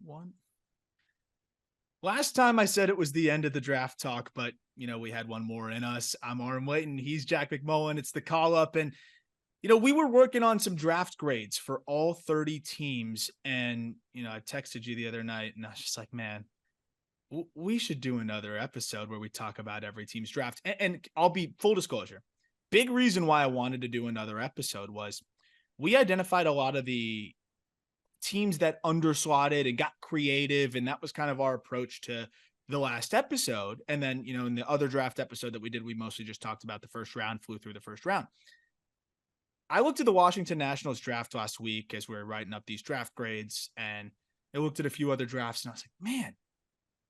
1. Last time I said it was the end of the draft talk, but we had one more in us. I'm Arm Layton. He's Jack McMullen. It's the call up. And, we were working on some draft grades for all 30 teams. And, I texted you the other night and I was just like, man, we should do another episode where we talk about every team's draft. And I'll be full disclosure. Big reason why I wanted to do another episode was we identified a lot of the teams that underslotted and got creative. And that was kind of our approach to the last episode. And then, in the other draft episode that we did, we mostly just talked about the first round, flew through the first round. I looked at the Washington Nationals draft last week as we were writing up these draft grades, and I looked at a few other drafts and I was like, man,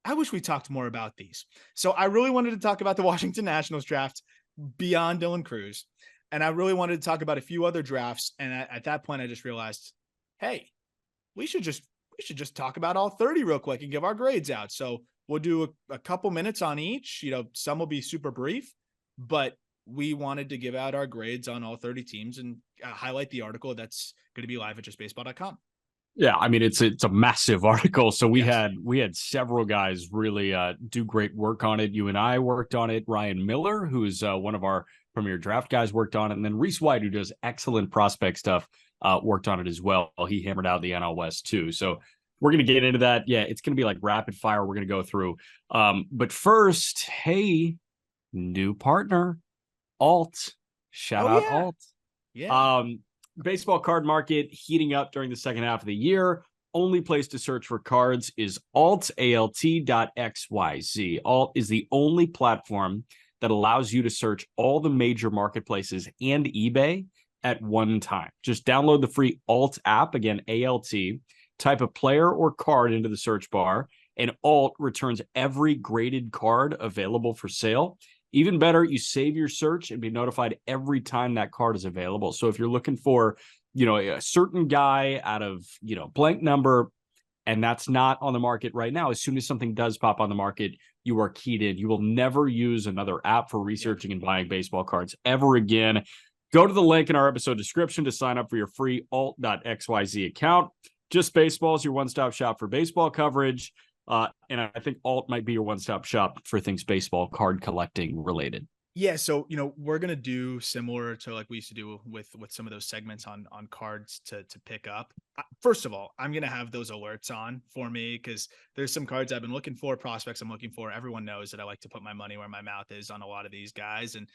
I wish we talked more about these. So I really wanted to talk about the Washington Nationals draft beyond Dylan Cruz. And I really wanted to talk about a few other drafts. And at that point, I just realized, hey, we should just talk about all 30 real quick and give our grades out. So we'll do a couple minutes on each. Some will be super brief, but we wanted to give out our grades on all 30 teams and highlight the article that's going to be live at justbaseball.com. Yeah, I mean it's a massive article. So we had several guys really do great work on it. You and I worked on it. Ryan Miller, who's one of our premier draft guys, worked on it, and then Reese White, who does excellent prospect stuff, worked on it as well. He hammered out the NL West too. So we're going to get into that. Yeah, it's going to be like rapid fire. We're going to go through. But first, hey, new partner, Alt. Shout out Alt. Yeah. Baseball card market heating up during the second half of the year. Only place to search for cards is alt.xyz. Alt is the only platform that allows you to search all the major marketplaces and eBay at one time. Just download the free Alt app, again, ALT, type a player or card into the search bar, and Alt returns every graded card available for sale. Even better, you save your search and be notified every time that card is available. So if you're looking for, a certain guy out of, blank number, and that's not on the market right now, as soon as something does pop on the market, you are keyed in. You will never use another app for researching and buying baseball cards ever again. Go to the link in our episode description to sign up for your free alt.xyz account. Just Baseball is your one-stop shop for baseball coverage. And I think Alt might be your one-stop shop for things baseball card collecting related. Yeah. So, we're going to do similar to like we used to do with some of those segments on cards to pick up. First of all, I'm going to have those alerts on for me because there's some cards I've been looking for, prospects I'm looking for. Everyone knows that I like to put my money where my mouth is on a lot of these guys. And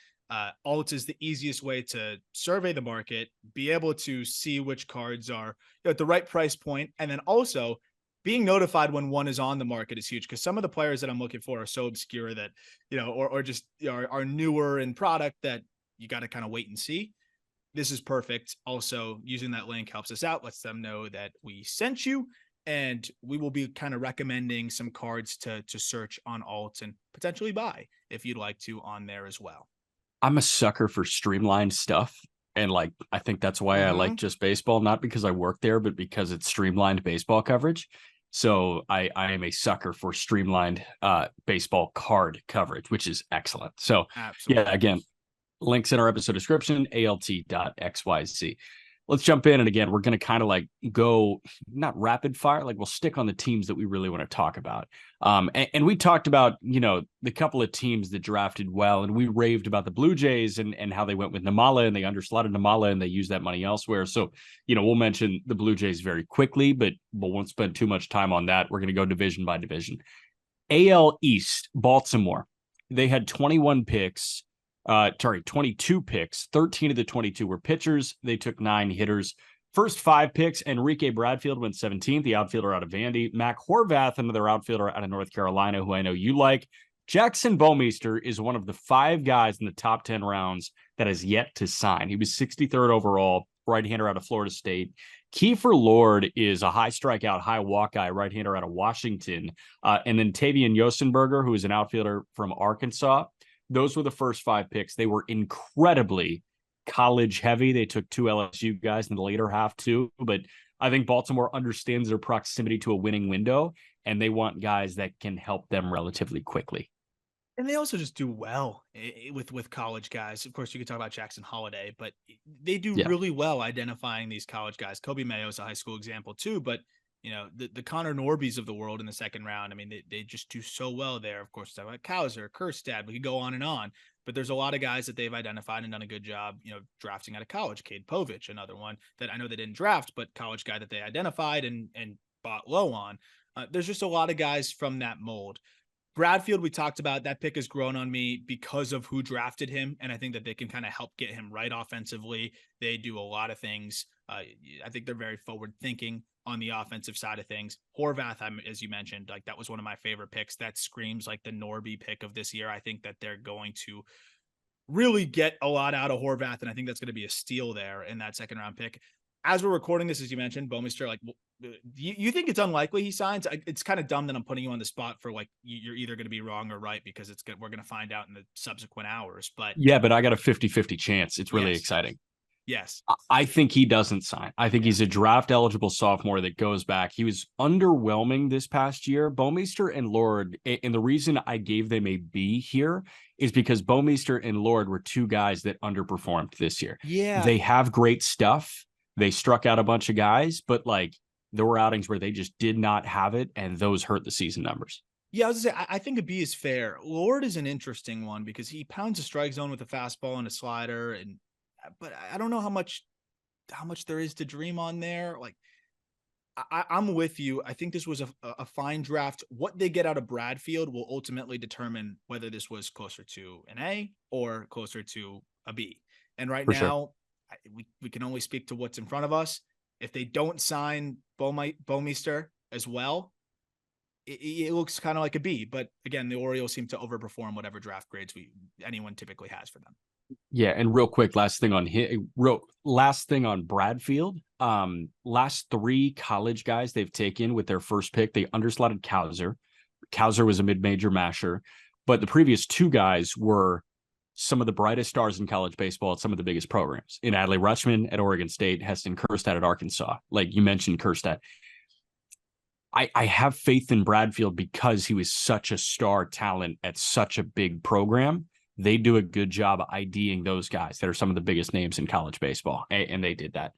Alt is the easiest way to survey the market, be able to see which cards are at the right price point, and then also being notified when one is on the market is huge because some of the players that I'm looking for are so obscure that, or just are newer in product that you got to kind of wait and see. This is perfect. Also, using that link helps us out, lets them know that we sent you, and we will be kind of recommending some cards to search on Alt and potentially buy if you'd like to on there as well. I'm a sucker for streamlined stuff. And I think that's why I like Just Baseball, not because I work there, but because it's streamlined baseball coverage. So I am a sucker for streamlined baseball card coverage, which is excellent. So absolutely. Yeah, again, links in our episode description, alt.xyz. Let's jump in. And again, we're going to kind of go not rapid fire, we'll stick on the teams that we really want to talk about. And we talked about, the couple of teams that drafted well, and we raved about the Blue Jays and how they went with Namala and they underslotted Namala and they used that money elsewhere. So, we'll mention the Blue Jays very quickly, but we won't spend too much time on that. We're going to go division by division. AL East, Baltimore, they had 22 picks. 13 of the 22 were pitchers. They took 9 hitters. First 5 picks, Enrique Bradfield went 17th, the outfielder out of Vandy. Mac Horvath, another outfielder out of North Carolina, who I know you like. Jackson Bowmeister is one of the 5 guys in the top 10 rounds that has yet to sign. He was 63rd overall, right-hander out of Florida State. Kiefer Lord is a high strikeout, high walk guy, right-hander out of Washington. And then Tavian Yosenberger, who is an outfielder from Arkansas. Those were the first 5 picks. They were incredibly college heavy. They took 2 LSU guys in the later half too, but I think Baltimore understands their proximity to a winning window, and they want guys that can help them relatively quickly. And they also just do well with college guys. Of course, you could talk about Jackson Holiday, but they do really well identifying these college guys. Kobe Mayo is a high school example too, but the Connor Norbies of the world in the second round. I mean, they just do so well there. Of course, talk about Kauser, Kerstad, we could go on and on. But there's a lot of guys that they've identified and done a good job, drafting out of college. Cade Povich, another one that I know they didn't draft, but college guy that they identified and bought low on. There's just a lot of guys from that mold. Bradfield, we talked about, that pick has grown on me because of who drafted him. And I think that they can kind of help get him right offensively. They do a lot of things. I think they're very forward thinking on the offensive side of things. Horvath, as you mentioned, like that was one of my favorite picks. That screams like the Norby pick of this year. I think that they're going to really get a lot out of Horvath. And I think that's going to be a steal there in that second round pick. As we're recording this, as you mentioned, Bouwmeester, like, you think it's unlikely he signs? It's kind of dumb that I'm putting you on the spot for like, you're either going to be wrong or right, because we're going to find out in the subsequent hours. But yeah, but I got a 50-50 chance. It's really exciting. Yes. I think he doesn't sign. I think he's a draft eligible sophomore that goes back. He was underwhelming this past year. Bouwmeester and Lord, and the reason I gave them a B here is because Bouwmeester and Lord were two guys that underperformed this year. Yeah. They have great stuff. They struck out a bunch of guys, but like there were outings where they just did not have it, and those hurt the season numbers. Yeah, I was gonna say, I think a B is fair. Lord is an interesting one because he pounds a strike zone with a fastball and a slider, but I don't know how much there is to dream on there. Like, I'm with you. I think this was a fine draft. What they get out of Bradfield will ultimately determine whether this was closer to an A or closer to a B. And right For now, sure. we can only speak to what's in front of us. If they don't sign Bouwmeester as well, it looks kind of like a B. But again, the Orioles seem to overperform whatever draft grades anyone typically has for them. Yeah, and real quick, last thing on Bradfield. Last three college guys they've taken with their first pick, they underslotted Kauser. Kauser was a mid-major masher, but the previous two guys were some of the brightest stars in college baseball at some of the biggest programs. In Adley Rutschman at Oregon State, Heston Kjerstad at Arkansas. Like you mentioned, Kjerstad. I have faith in Bradfield because he was such a star talent at such a big program. They do a good job of IDing those guys that are some of the biggest names in college baseball, and they did that.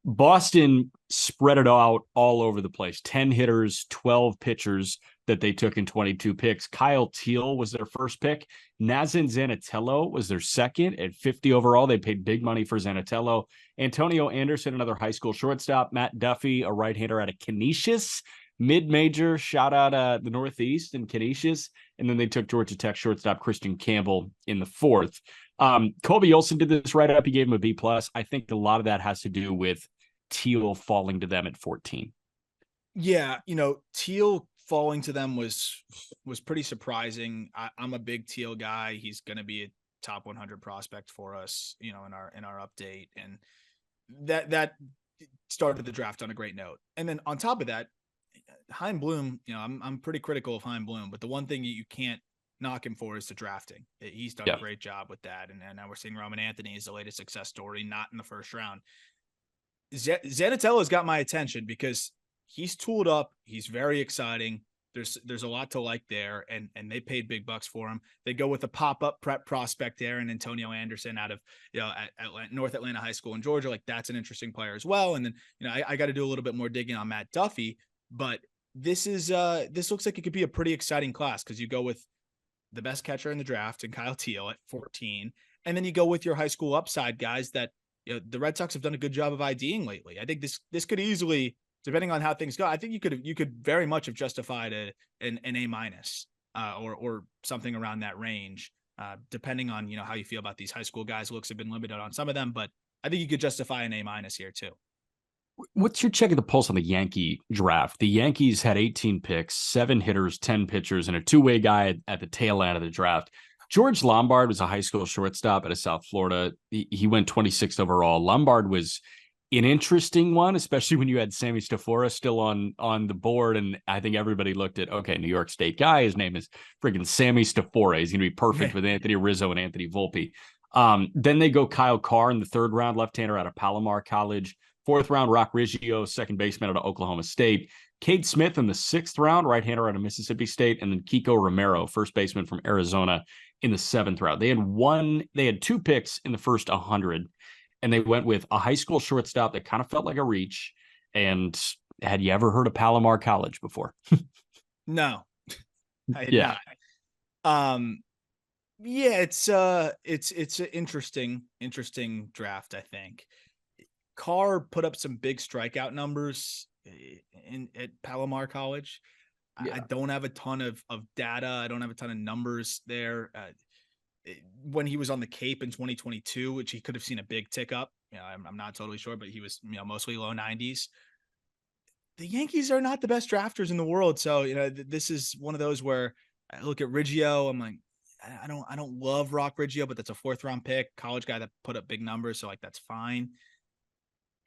Boston spread it out all over the place. 10 hitters, 12 pitchers that they took in 22 picks. Kyle Teal was their first pick. Nazan Zanatello was their second at 50 overall. They paid big money for Zanatello. Antonio Anderson, another high school shortstop. Matt Duffy, a right-hander out of Canisius. Mid-major, shout out the Northeast and Canisius. And then they took Georgia Tech shortstop Christian Campbell in the fourth. Colby Olson did this right up. He gave him a B+. I think a lot of that has to do with Teal falling to them at 14. Yeah, Teal falling to them was pretty surprising. I'm a big Teal guy. He's going to be a top 100 prospect for us, in our update, and that started the draft on a great note. And then on top of that, Chaim Bloom, I'm pretty critical of Chaim Bloom, but the one thing you can't knock him for is the drafting. He's done a great job with that, and now we're seeing Roman Anthony is the latest success story, not in the first round. Zanatello's got my attention because he's tooled up. He's very exciting. There's a lot to like there, and they paid big bucks for him. They go with a pop-up prep prospect there, and Antonio Anderson out of at North Atlanta High School in Georgia. Like, that's an interesting player as well. And then I got to do a little bit more digging on Matt Duffy, but this looks like it could be a pretty exciting class because you go with the best catcher in the draft and Kyle Teal at 14, and then you go with your high school upside guys that the Red Sox have done a good job of IDing lately. I think this could easily, depending on how things go, I think you could very much have justified an A- or something around that range, depending on how you feel about these high school guys. Looks have been limited on some of them, but I think you could justify an A- here too. What's your check of the pulse on the Yankee draft? The Yankees had 18 picks, 7 hitters, 10 pitchers, and a two-way guy at the tail end of the draft. George Lombard was a high school shortstop out of South Florida. He went 26th overall. Lombard was an interesting one, especially when you had Sammy Stafora still on the board. And I think everybody looked at, okay, New York State guy. His name is freaking Sammy Stafora. He's going to be perfect with Anthony Rizzo and Anthony Volpe. Then they go Kyle Carr in the third round, left-hander out of Palomar College. Fourth round, Rock Riggio, second baseman out of Oklahoma State. Cade Smith in the sixth round, right-hander out of Mississippi State. And then Kiko Romero, first baseman from Arizona, in the seventh round. They had 2 picks in the first 100, and they went with a high school shortstop that kind of felt like a reach, and Had you ever heard of Palomar College before? No, I had Yeah. not. Um, yeah, it's an interesting draft, I think. Carr put up some big strikeout numbers in at Palomar College. I Yeah. don't have a ton of data. I don't have a ton of numbers there. When he was on the Cape in 2022, which he could have seen a big tick up. You know, I'm not totally sure, but he was, you know, mostly low 90s. The Yankees are not the best drafters in the world, so you know this is one of those where I look at Riggio. I'm like, I don't love Rock Riggio, but that's a fourth round pick, college guy that put up big numbers, so like that's fine.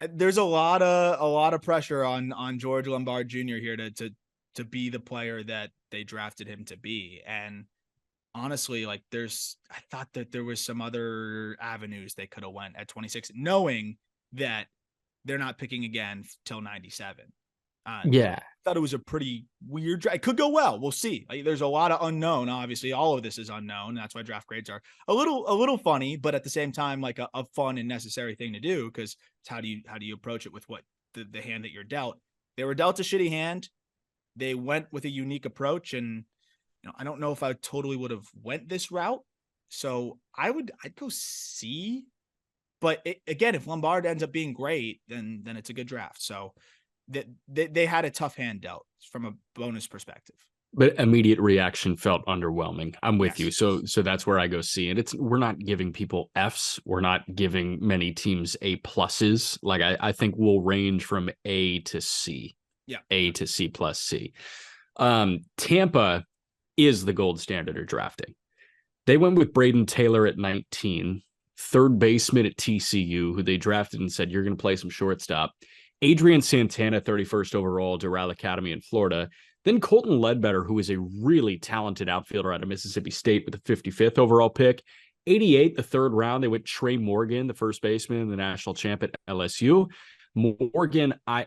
There's a lot of pressure on George Lombard Jr. here to be the player that they drafted him to be, and honestly, like I thought that there was some other avenues they could have went at 26, knowing that they're not picking again till 97. Yeah. Thought it was a pretty weird draft. It could go well. We'll see. Like, there's a lot of unknown. Obviously, all of this is unknown. That's why draft grades are a little funny, but at the same time, like a fun and necessary thing to do, because it's how do you approach it with what the hand that you're dealt. They were dealt a shitty hand. They went with a unique approach, and I don't know if I totally would have went this route. So I'd go C. But again, if Lombard ends up being great, then it's a good draft. So that they had a tough hand dealt from a bonus perspective. But immediate reaction felt underwhelming. I'm with you. Yes. So that's where I go C. And we're not giving people Fs. We're not giving many teams A pluses. Like I think we'll range from A to C. Yeah. A to C plus C. Tampa is the gold standard of drafting. They went with Braden Taylor at 19, third baseman at TCU, who they drafted and said, you're going to play some shortstop. Adrian Santana, 31st overall, Doral Academy in Florida. Then Colton Ledbetter, who is a really talented outfielder out of Mississippi State with the 55th overall pick. 88, the third round, they went Trey Morgan, the first baseman, the national champ at LSU. Morgan, I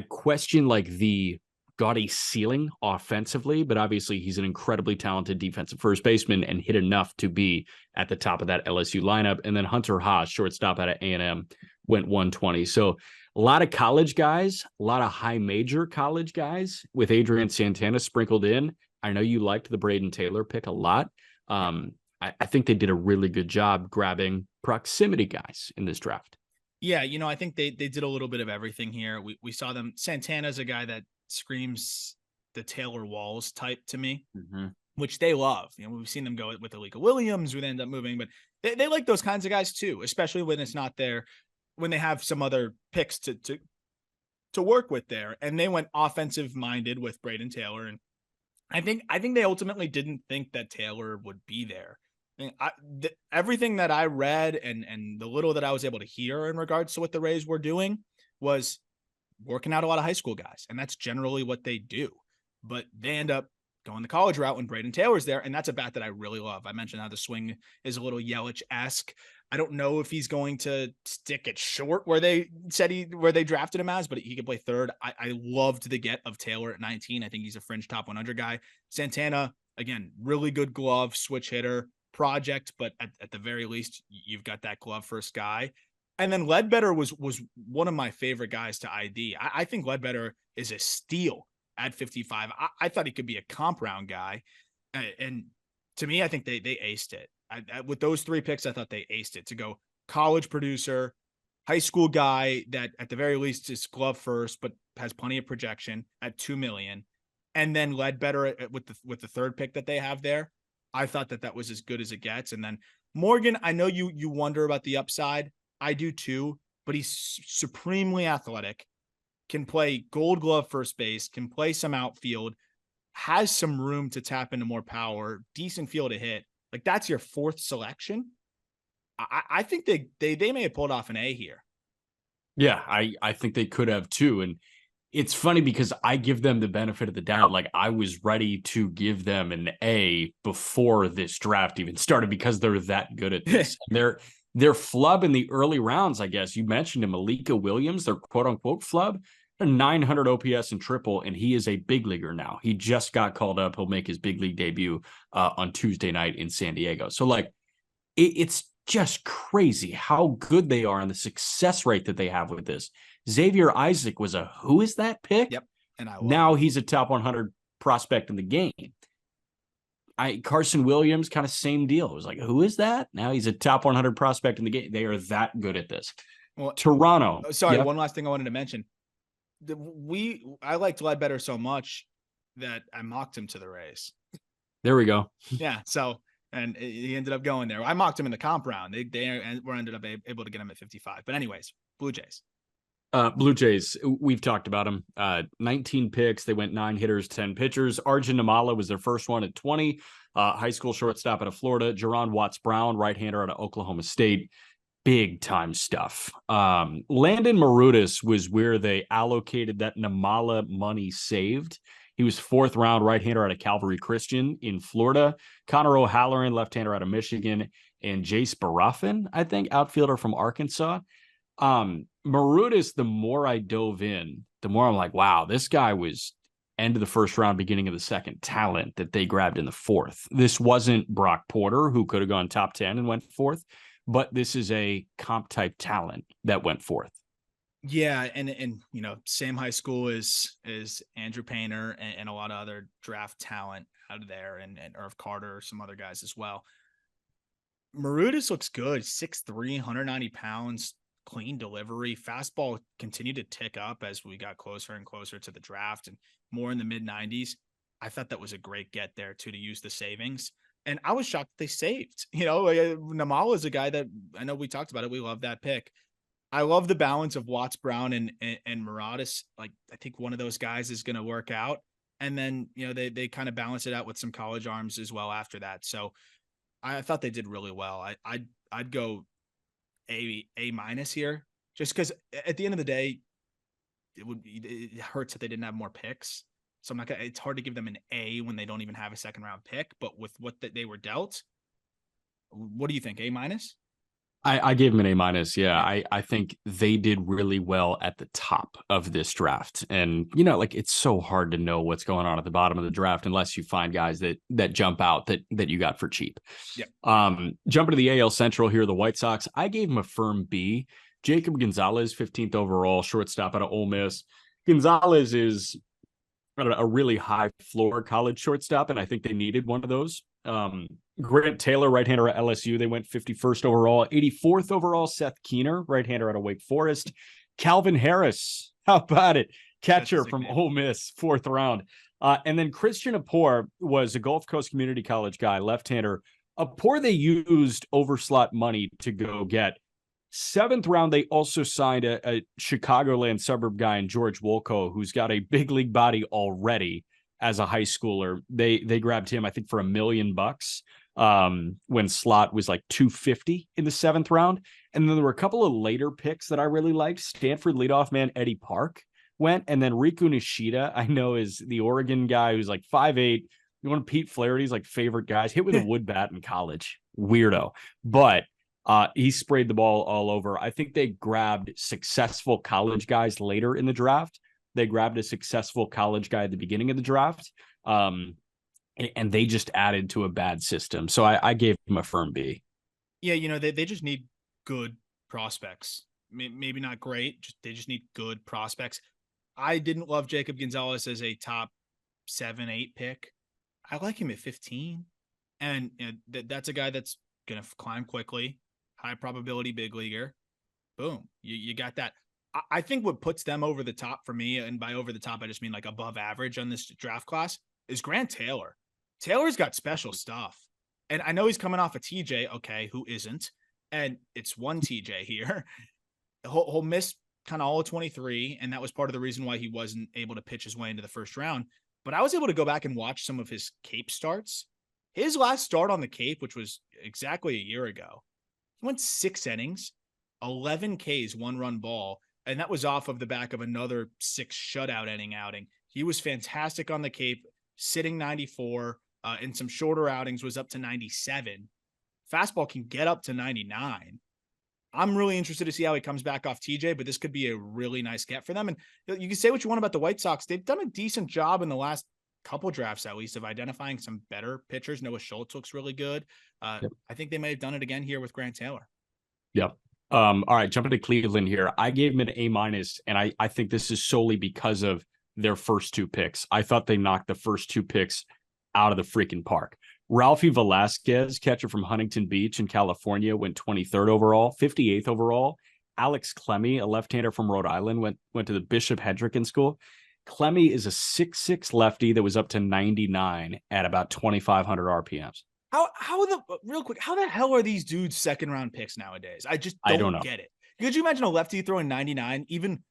question like the gaudy ceiling offensively, but obviously he's an incredibly talented defensive first baseman and hit enough to be at the top of that LSU lineup. And then Hunter Haas, shortstop out of A&M, went 120. So a lot of college guys, a lot of high major college guys with Adrian Santana sprinkled in. I know you liked the Braden Taylor pick a lot. I think they did a really good job grabbing proximity guys in this draft. Yeah, I think they did a little bit of everything here. We saw them. Santana's a guy that screams the Taylor Walls type to me, which they love. We've seen them go with Alika Williams, who they end up moving, but they like those kinds of guys too, especially when it's not there, when they have some other picks to work with there. And they went offensive minded with Braden Taylor, and I think they ultimately didn't think that Taylor would be there. Everything that I read and the little that I was able to hear in regards to what the Rays were doing was working out a lot of high school guys, and that's generally what they do. But they end up going the college route when Braden Taylor's there, and that's a bat that I really love. I mentioned how the swing is a little Yelich-esque. I don't know if he's going to stick it short where they drafted him as, but he could play third. I loved the get of Taylor at 19. I think he's a fringe top 100 guy. Santana, again, really good glove, switch hitter, project, but at the very least, you've got that glove first guy. And then Ledbetter was one of my favorite guys to ID. I think Ledbetter is a steal at 55. I thought he could be a comp round guy. And to me, I think they aced it. With those three picks, I thought they aced it to go college producer, high school guy that at the very least is glove first, but has plenty of projection at 2 million. And then Ledbetter with the third pick that they have there. I thought that was as good as it gets. And then Morgan, I know you wonder about the upside. I do too, but he's supremely athletic, can play gold glove first base, can play some outfield, has some room to tap into more power, decent feel to hit. Like, that's your fourth selection. I think they may have pulled off an A here. Yeah, I think they could have too. And it's funny because I give them the benefit of the doubt. Like, I was ready to give them an A before this draft even started because they're that good at this. Their flub in the early rounds, I guess you mentioned him, Alika Williams, their quote unquote flub, a 900 OPS and triple, and he is a big leaguer now. He just got called up. He'll make his big league debut on Tuesday night in San Diego. So like, it's just crazy how good they are and the success rate that they have with this. Xavier Isaac was a who is that pick? Yep. And I love Now him. he's a top 100 prospect in the game. Carson Williams, kind of same deal. It was like, who is that? Now he's a top 100 prospect in the game. They are that good at this. Well, Toronto. sorry, Yep. one last thing I wanted to mention. I liked Ledbetter so much that I mocked him to the Rays. There we go. Yeah. So, and he ended up going there. I mocked him in the comp round. They were ended up able to get him at 55. But anyways, Blue Jays. Blue Jays, we've talked about them. 19 picks. They went 9 hitters, 10 pitchers. Arjun Namala was their first one at 20. High school shortstop out of Florida. Jerron Watts-Brown, right-hander out of Oklahoma State. Big time stuff. Landon Marutis was where they allocated that Namala money saved. He was 4th round right-hander out of Calvary Christian in Florida. Connor O'Halloran, left-hander out of Michigan. And Jace Barafin, I think, outfielder from Arkansas. Marutis, the more I dove in, the more I'm like, wow, this guy was end of the first round, beginning of the second talent that they grabbed in the 4th. This wasn't Brock Porter, who could have gone top 10 and went 4th, but this is a comp type talent that went 4th. Yeah, and same high school as Andrew Painter and a lot of other draft talent out of there, and Irv Carter, some other guys as well. Marutis looks good, 6'3", 190 pounds, clean delivery. Fastball continued to tick up as we got closer and closer to the draft and more in the mid-90s. I thought that was a great get there, too, to use the savings. And I was shocked they saved. Namala is a guy that I know we talked about it. We love that pick. I love the balance of Watts Brown and Marutis. Like, I think one of those guys is going to work out. And then, they kind of balance it out with some college arms as well after that. So I thought they did really well. I'd go A minus here, just because at the end of the day, it hurts that they didn't have more picks. So I'm not gonna. It's hard to give them an A when they don't even have a second round pick. But with what they were dealt, what do you think? A minus? I gave him an A minus. Yeah, I think they did really well at the top of this draft. And, it's so hard to know what's going on at the bottom of the draft unless you find guys that jump out that you got for cheap. Yeah. Jumping to the AL Central here, the White Sox, I gave him a firm B. Jacob Gonzalez, 15th overall, shortstop out of Ole Miss. Gonzalez is a really high floor college shortstop, and I think they needed one of those. Grant Taylor, right-hander at LSU, they went 51st overall. 84th overall, Seth Keener, right-hander out of Wake Forest. Calvin Harris, how about it? Catcher from Ole Miss, 4th round. And then Christian Apor was a Gulf Coast Community College guy, left-hander. Apor they used overslot money to go get. 7th round, they also signed a Chicagoland suburb guy in George Wolko, who's got a big league body already as a high schooler. They grabbed him, I think, for $1 million when slot was like $250 in the 7th round. And then there were a couple of later picks that I really liked. Stanford leadoff man Eddie Park went, and then Riku Nishida, I know, is the Oregon guy who's like 5'8". One of Pete Flaherty's like favorite guys, hit with a wood bat in college. Weirdo. But he sprayed the ball all over. I think they grabbed successful college guys later in the draft. They grabbed a successful college guy at the beginning of the draft. And they just added to a bad system. So I gave him a firm B. Yeah, they just need good prospects. Maybe not great. They just need good prospects. I didn't love Jacob Gonzalez as a top 7-8 pick. I like him at 15. And that's a guy that's going to climb quickly. High probability big leaguer. Boom. You got that. I think what puts them over the top for me, and by over the top, I just mean like above average on this draft class, is Grant Taylor. Taylor's got special stuff. And I know he's coming off a TJ. Okay, who isn't? And it's one TJ here. He'll miss kind of all of 23, and that was part of the reason why he wasn't able to pitch his way into the first round. But I was able to go back and watch some of his Cape starts. His last start on the Cape, which was exactly a year ago, he went 6 innings, 11 Ks, 1-run ball, and that was off of the back of another 6 shutout inning outing. He was fantastic on the Cape, sitting 94, in some shorter outings was up to 97. Fastball can get up to 99. I'm really interested to see how he comes back off TJ, but this could be a really nice get for them. And you can say what you want about the White Sox. They've done a decent job in the last couple drafts at least of identifying some better pitchers. Noah Schultz looks really good. Yep. I think they may have done it again here with Grant Taylor. Yep. All right, jumping to Cleveland here. I gave him an A-, and I think this is solely because of their first two picks. I thought they knocked the first two picks out of the freaking park. Ralphie Velasquez, catcher from Huntington Beach in California, went 23rd overall, 58th overall. Alex Clemmie, a left-hander from Rhode Island, went to the Bishop Hendricken School. Clemmie is a 6'6" lefty that was up to 99 at about 2,500 RPMs. How the real quick, how the hell are these dudes second round picks nowadays? I just don't know. get it. Could you imagine a lefty throwing 99, even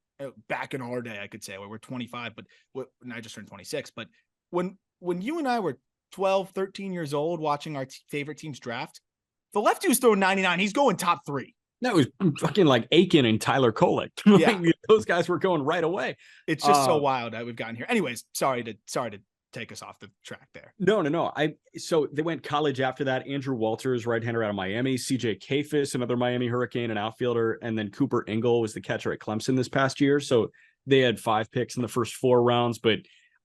back in our day, I could say where we're 25, but I just turned 26. But when you and I were 12, 13 years old watching our favorite teams draft, the lefty was throwing 99. He's going top 3. That was fucking like Aiken and Tyler Kolek. Yeah. Those guys were going right away. It's just so wild that we've gotten here. Anyways, sorry to take us off the track there. No. So they went college after that. Andrew Walters, right-hander out of Miami. CJ Kafis, another Miami Hurricane, an outfielder. And then Cooper Ingle was the catcher at Clemson this past year. So they had 5 picks in the first 4 rounds. But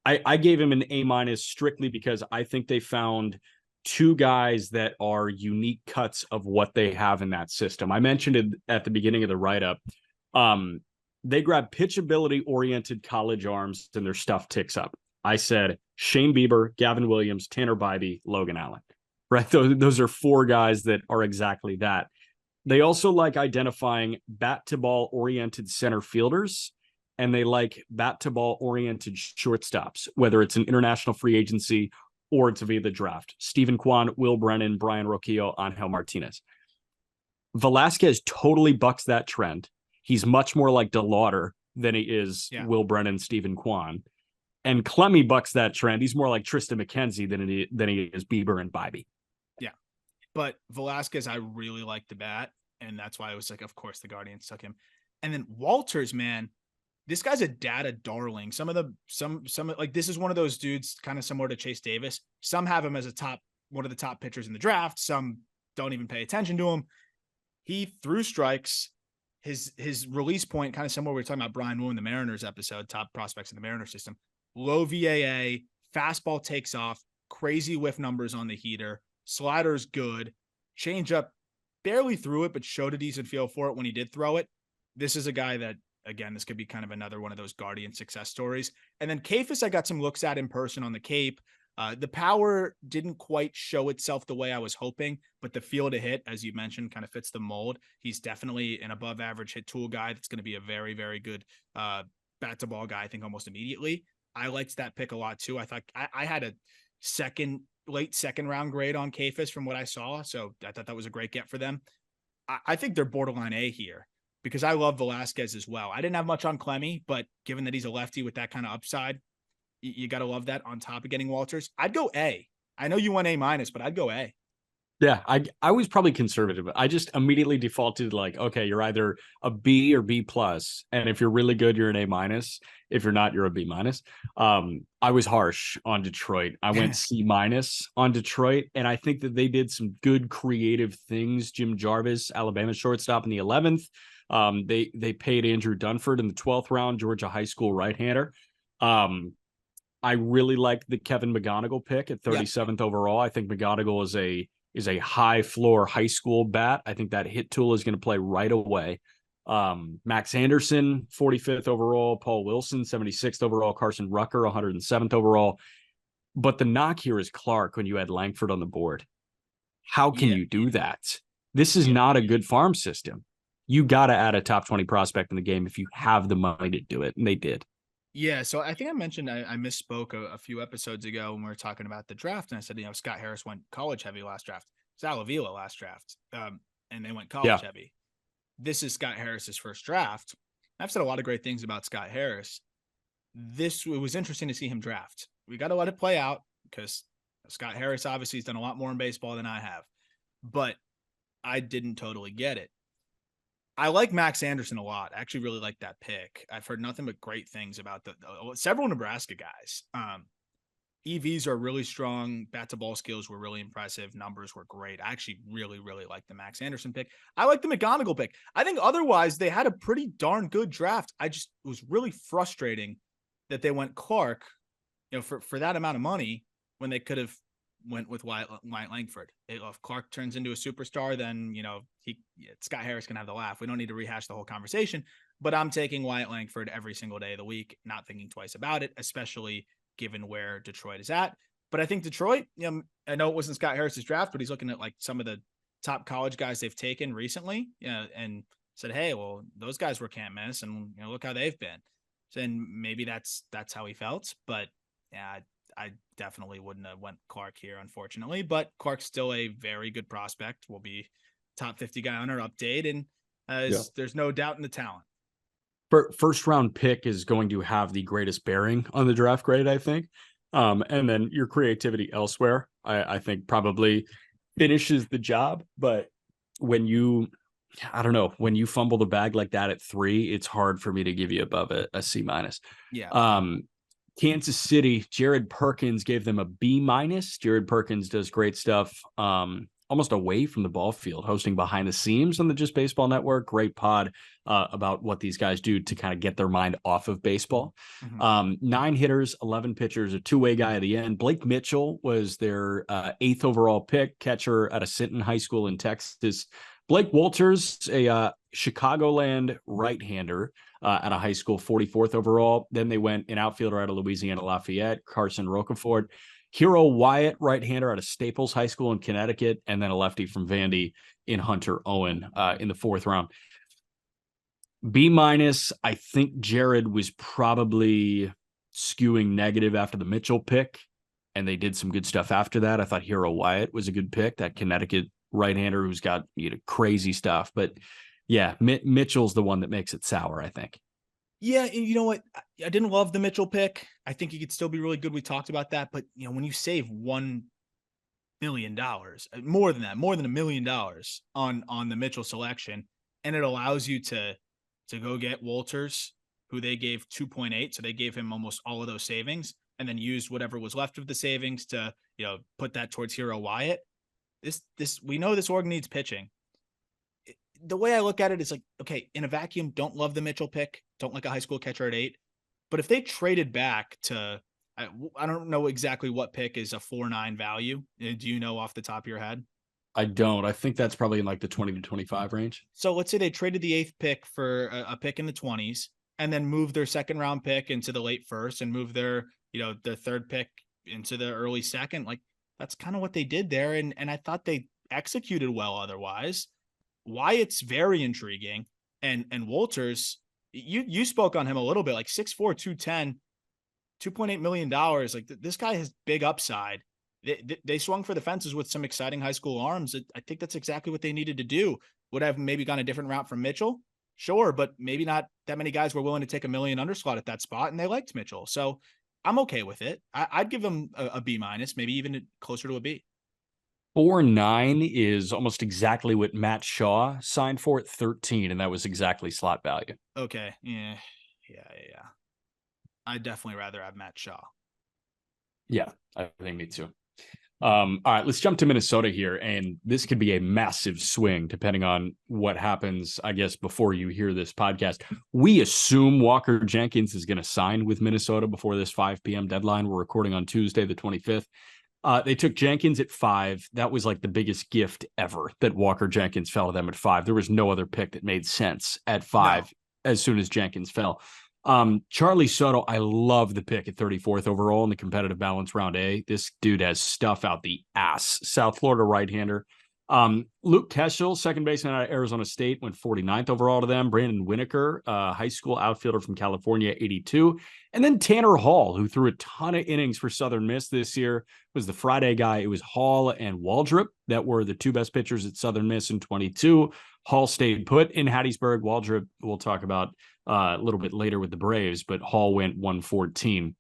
I gave him an A- strictly because I think they found 2 guys that are unique cuts of what they have in that system. I mentioned it at the beginning of the write-up. They grab pitchability-oriented college arms and their stuff ticks up. I said Shane Bieber, Gavin Williams, Tanner Bybee, Logan Allen, right? Those are 4 guys that are exactly that. They also like identifying bat-to-ball oriented center fielders, and they like bat-to-ball oriented shortstops, whether it's an international free agency or it's via the draft. Stephen Kwan, Will Brennan, Brian Roquillo, Angel Martinez. Velasquez totally bucks that trend. He's much more like DeLauder than he is Will Brennan, Stephen Kwan. And Clemmie bucks that trend. He's more like Tristan McKenzie than he is Bieber and Bybee. Yeah. But Velasquez, I really like the bat. And that's why I was like, of course, the Guardians took him. And then Walters, man, this guy's a data darling. Some like this is one of those dudes kind of similar to Chase Davis. Some have him as one of the top pitchers in the draft. Some don't even pay attention to him. He threw strikes. His release point, kind of similar. We were talking about Brian Wu in the Mariners episode, top prospects in the Mariners system. Low VAA, fastball takes off, crazy whiff numbers on the heater, slider's good, changeup barely threw it, but showed a decent feel for it when he did throw it. This is a guy that, again, this could be kind of another one of those Guardian success stories. And then Kafis, I got some looks at in person on the Cape. The power didn't quite show itself the way I was hoping, but the feel to hit, as you mentioned, kind of fits the mold. He's definitely an above average hit tool guy. That's going to be a very, very good bat to ball guy, I think almost immediately. I liked that pick a lot too. I thought I had a late second round grade on Kafis from what I saw. So I thought that was a great get for them. I think they're borderline A here because I love Velasquez as well. I didn't have much on Clemmie, but given that he's a lefty with that kind of upside, you got to love that on top of getting Walters. I'd go A. I know you went A-, but I'd go A. Yeah, I was probably conservative. I just immediately defaulted like, okay, you're either a B or B plus, and if you're really good, you're an A-. If you're not, you're a B-. I was harsh on Detroit. I went C- on Detroit, and I think that they did some good creative things. Jim Jarvis, Alabama shortstop in the 11th. They paid Andrew Dunford in the 12th round, Georgia high school right-hander. I really like the Kevin McGonigal pick at 37th overall. I think McGonigal is a high floor high school bat. I think that hit tool is going to play right away. Max Anderson, 45th overall. Paul Wilson, 76th overall. Carson Rucker, 107th overall. But the knock here is Clark when you had Langford on the board. How can you do that? This is not a good farm system. You got to add a top 20 prospect in the game if you have the money to do it, and they did. Yeah, so I think I mentioned I misspoke a few episodes ago when we were talking about the draft, and I said, Scott Harris went college heavy last draft. Sal Avila last draft, and they went college heavy. This is Scott Harris's first draft. I've said a lot of great things about Scott Harris. It was interesting to see him draft. We got to let it play out because Scott Harris obviously has done a lot more in baseball than I have, but I didn't totally get it. I like Max Anderson a lot. I actually really like that pick. I've heard nothing but great things about several Nebraska guys. EVs are really strong. Bat to ball skills were really impressive. Numbers were great. I actually really, really like the Max Anderson pick. I like the McGonigal pick. I think otherwise they had a pretty darn good draft. It was really frustrating that they went Clark for that amount of money when they could have went with Wyatt Langford. If Clark turns into a superstar, then Scott Harris can have the laugh. We don't need to rehash the whole conversation, but I'm taking Wyatt Langford every single day of the week, not thinking twice about it, especially given where Detroit is at. But I think Detroit, I know it wasn't Scott Harris's draft, but he's looking at like some of the top college guys they've taken recently, and said, hey, well, those guys were can't miss, and look how they've been. So, and maybe that's how he felt, but yeah, I definitely wouldn't have went Clark here, unfortunately. But Clark's still a very good prospect. Will be top 50 guy on our update, and there's no doubt in the talent. First round pick is going to have the greatest bearing on the draft grade, I think. And then your creativity elsewhere, I think probably finishes the job. But when you fumble the bag like that at 3, it's hard for me to give you above a C minus. Yeah. Kansas City, Jared Perkins gave them a B minus. Jared Perkins does great stuff. Almost away from the ball field, hosting Behind the Seams on the Just Baseball Network. Great pod about what these guys do to kind of get their mind off of baseball. Mm-hmm. 9 hitters, 11 pitchers, a two-way guy at the end. Blake Mitchell was their 8th overall pick, catcher at a Sinton High School in Texas. Blake Walters, a Chicagoland right-hander at a high school, 44th overall. Then they went an outfielder out of Louisiana Lafayette, Carson Rocafort. Hero Wyatt, right-hander out of Staples High School in Connecticut, and then a lefty from Vandy in Hunter Owen in the 4th round. B minus, I think Jared was probably skewing negative after the Mitchell pick, and they did some good stuff after that. I thought Hero Wyatt was a good pick, that Connecticut right-hander who's got crazy stuff. But yeah, Mitchell's the one that makes it sour, I think. Yeah, and you know what? I didn't love the Mitchell pick. I think he could still be really good. We talked about that, but when you save $1 million, more than that, more than $1 million on the Mitchell selection, and it allows you to go get Walters, who they gave 2.8, so they gave him almost all of those savings, and then used whatever was left of the savings to put that towards Hero Wyatt. This we know this org needs pitching. The way I look at it is like, okay, in a vacuum, don't love the Mitchell pick. Don't like a high school catcher at 8. But if they traded back to, I don't know exactly what pick is a 4.9 value. Do you know off the top of your head? I don't. I think that's probably in like the 20 to 25 range. So let's say they traded the 8th pick for a pick in the 20s and then moved their 2nd round pick into the late 1st and moved their 3rd pick into the early 2nd. Like that's kind of what they did there. And I thought they executed well otherwise. Wyatt's very intriguing, and Walters, you spoke on him a little bit, like 6'4", 210, $2.8 million. Like this guy has big upside. They swung for the fences with some exciting high school arms. I think that's exactly what they needed to do. Would have maybe gone a different route from Mitchell, sure, but maybe not that many guys were willing to take $1 million underslot at that spot, and they liked Mitchell, so I'm okay with it. I'd give him a B minus, maybe even closer to a B. 4.9 is almost exactly what Matt Shaw signed for at 13, and that was exactly slot value. Okay. Yeah. I'd definitely rather have Matt Shaw. Yeah, I think me too. All right, let's jump to Minnesota here, and this could be a massive swing depending on what happens, I guess, before you hear this podcast. We assume Walker Jenkins is going to sign with Minnesota before this 5 p.m. deadline. We're recording on Tuesday, the 25th. They took Jenkins at 5. That was like the biggest gift ever that Walker Jenkins fell to them at 5. There was no other pick that made sense at 5 as soon as Jenkins fell. Charlie Soto, I love the pick at 34th overall in the competitive balance round A. This dude has stuff out the ass. South Florida right-hander. Luke Keschel, second baseman out of Arizona State, went 49th overall to them. Brandon Winokur, high school outfielder from California, 82. And then Tanner Hall, who threw a ton of innings for Southern Miss this year, was the Friday guy. It was Hall and Waldrop that were the 2 best pitchers at Southern Miss in 22. Hall stayed put in Hattiesburg. Waldrop, we'll talk about a little bit later with the Braves, but Hall went 114.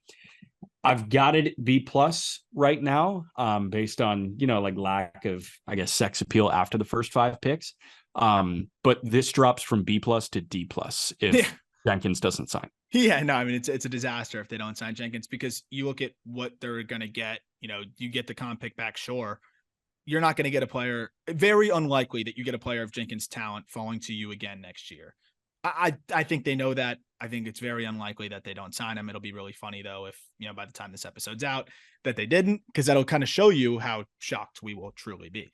I've got it at B plus right now, based on, like lack of, I guess, sex appeal after the first 5 picks. But this drops from B plus to D plus if Jenkins doesn't sign. Yeah, no, I mean, it's a disaster if they don't sign Jenkins, because you look at what they're going to get, you get the comp pick back, sure. You're not going to get a player, very unlikely that you get a player of Jenkins' talent falling to you again next year. I think they know that. I think it's very unlikely that they don't sign him. It'll be really funny though if, by the time this episode's out, that they didn't, because that'll kind of show you how shocked we will truly be.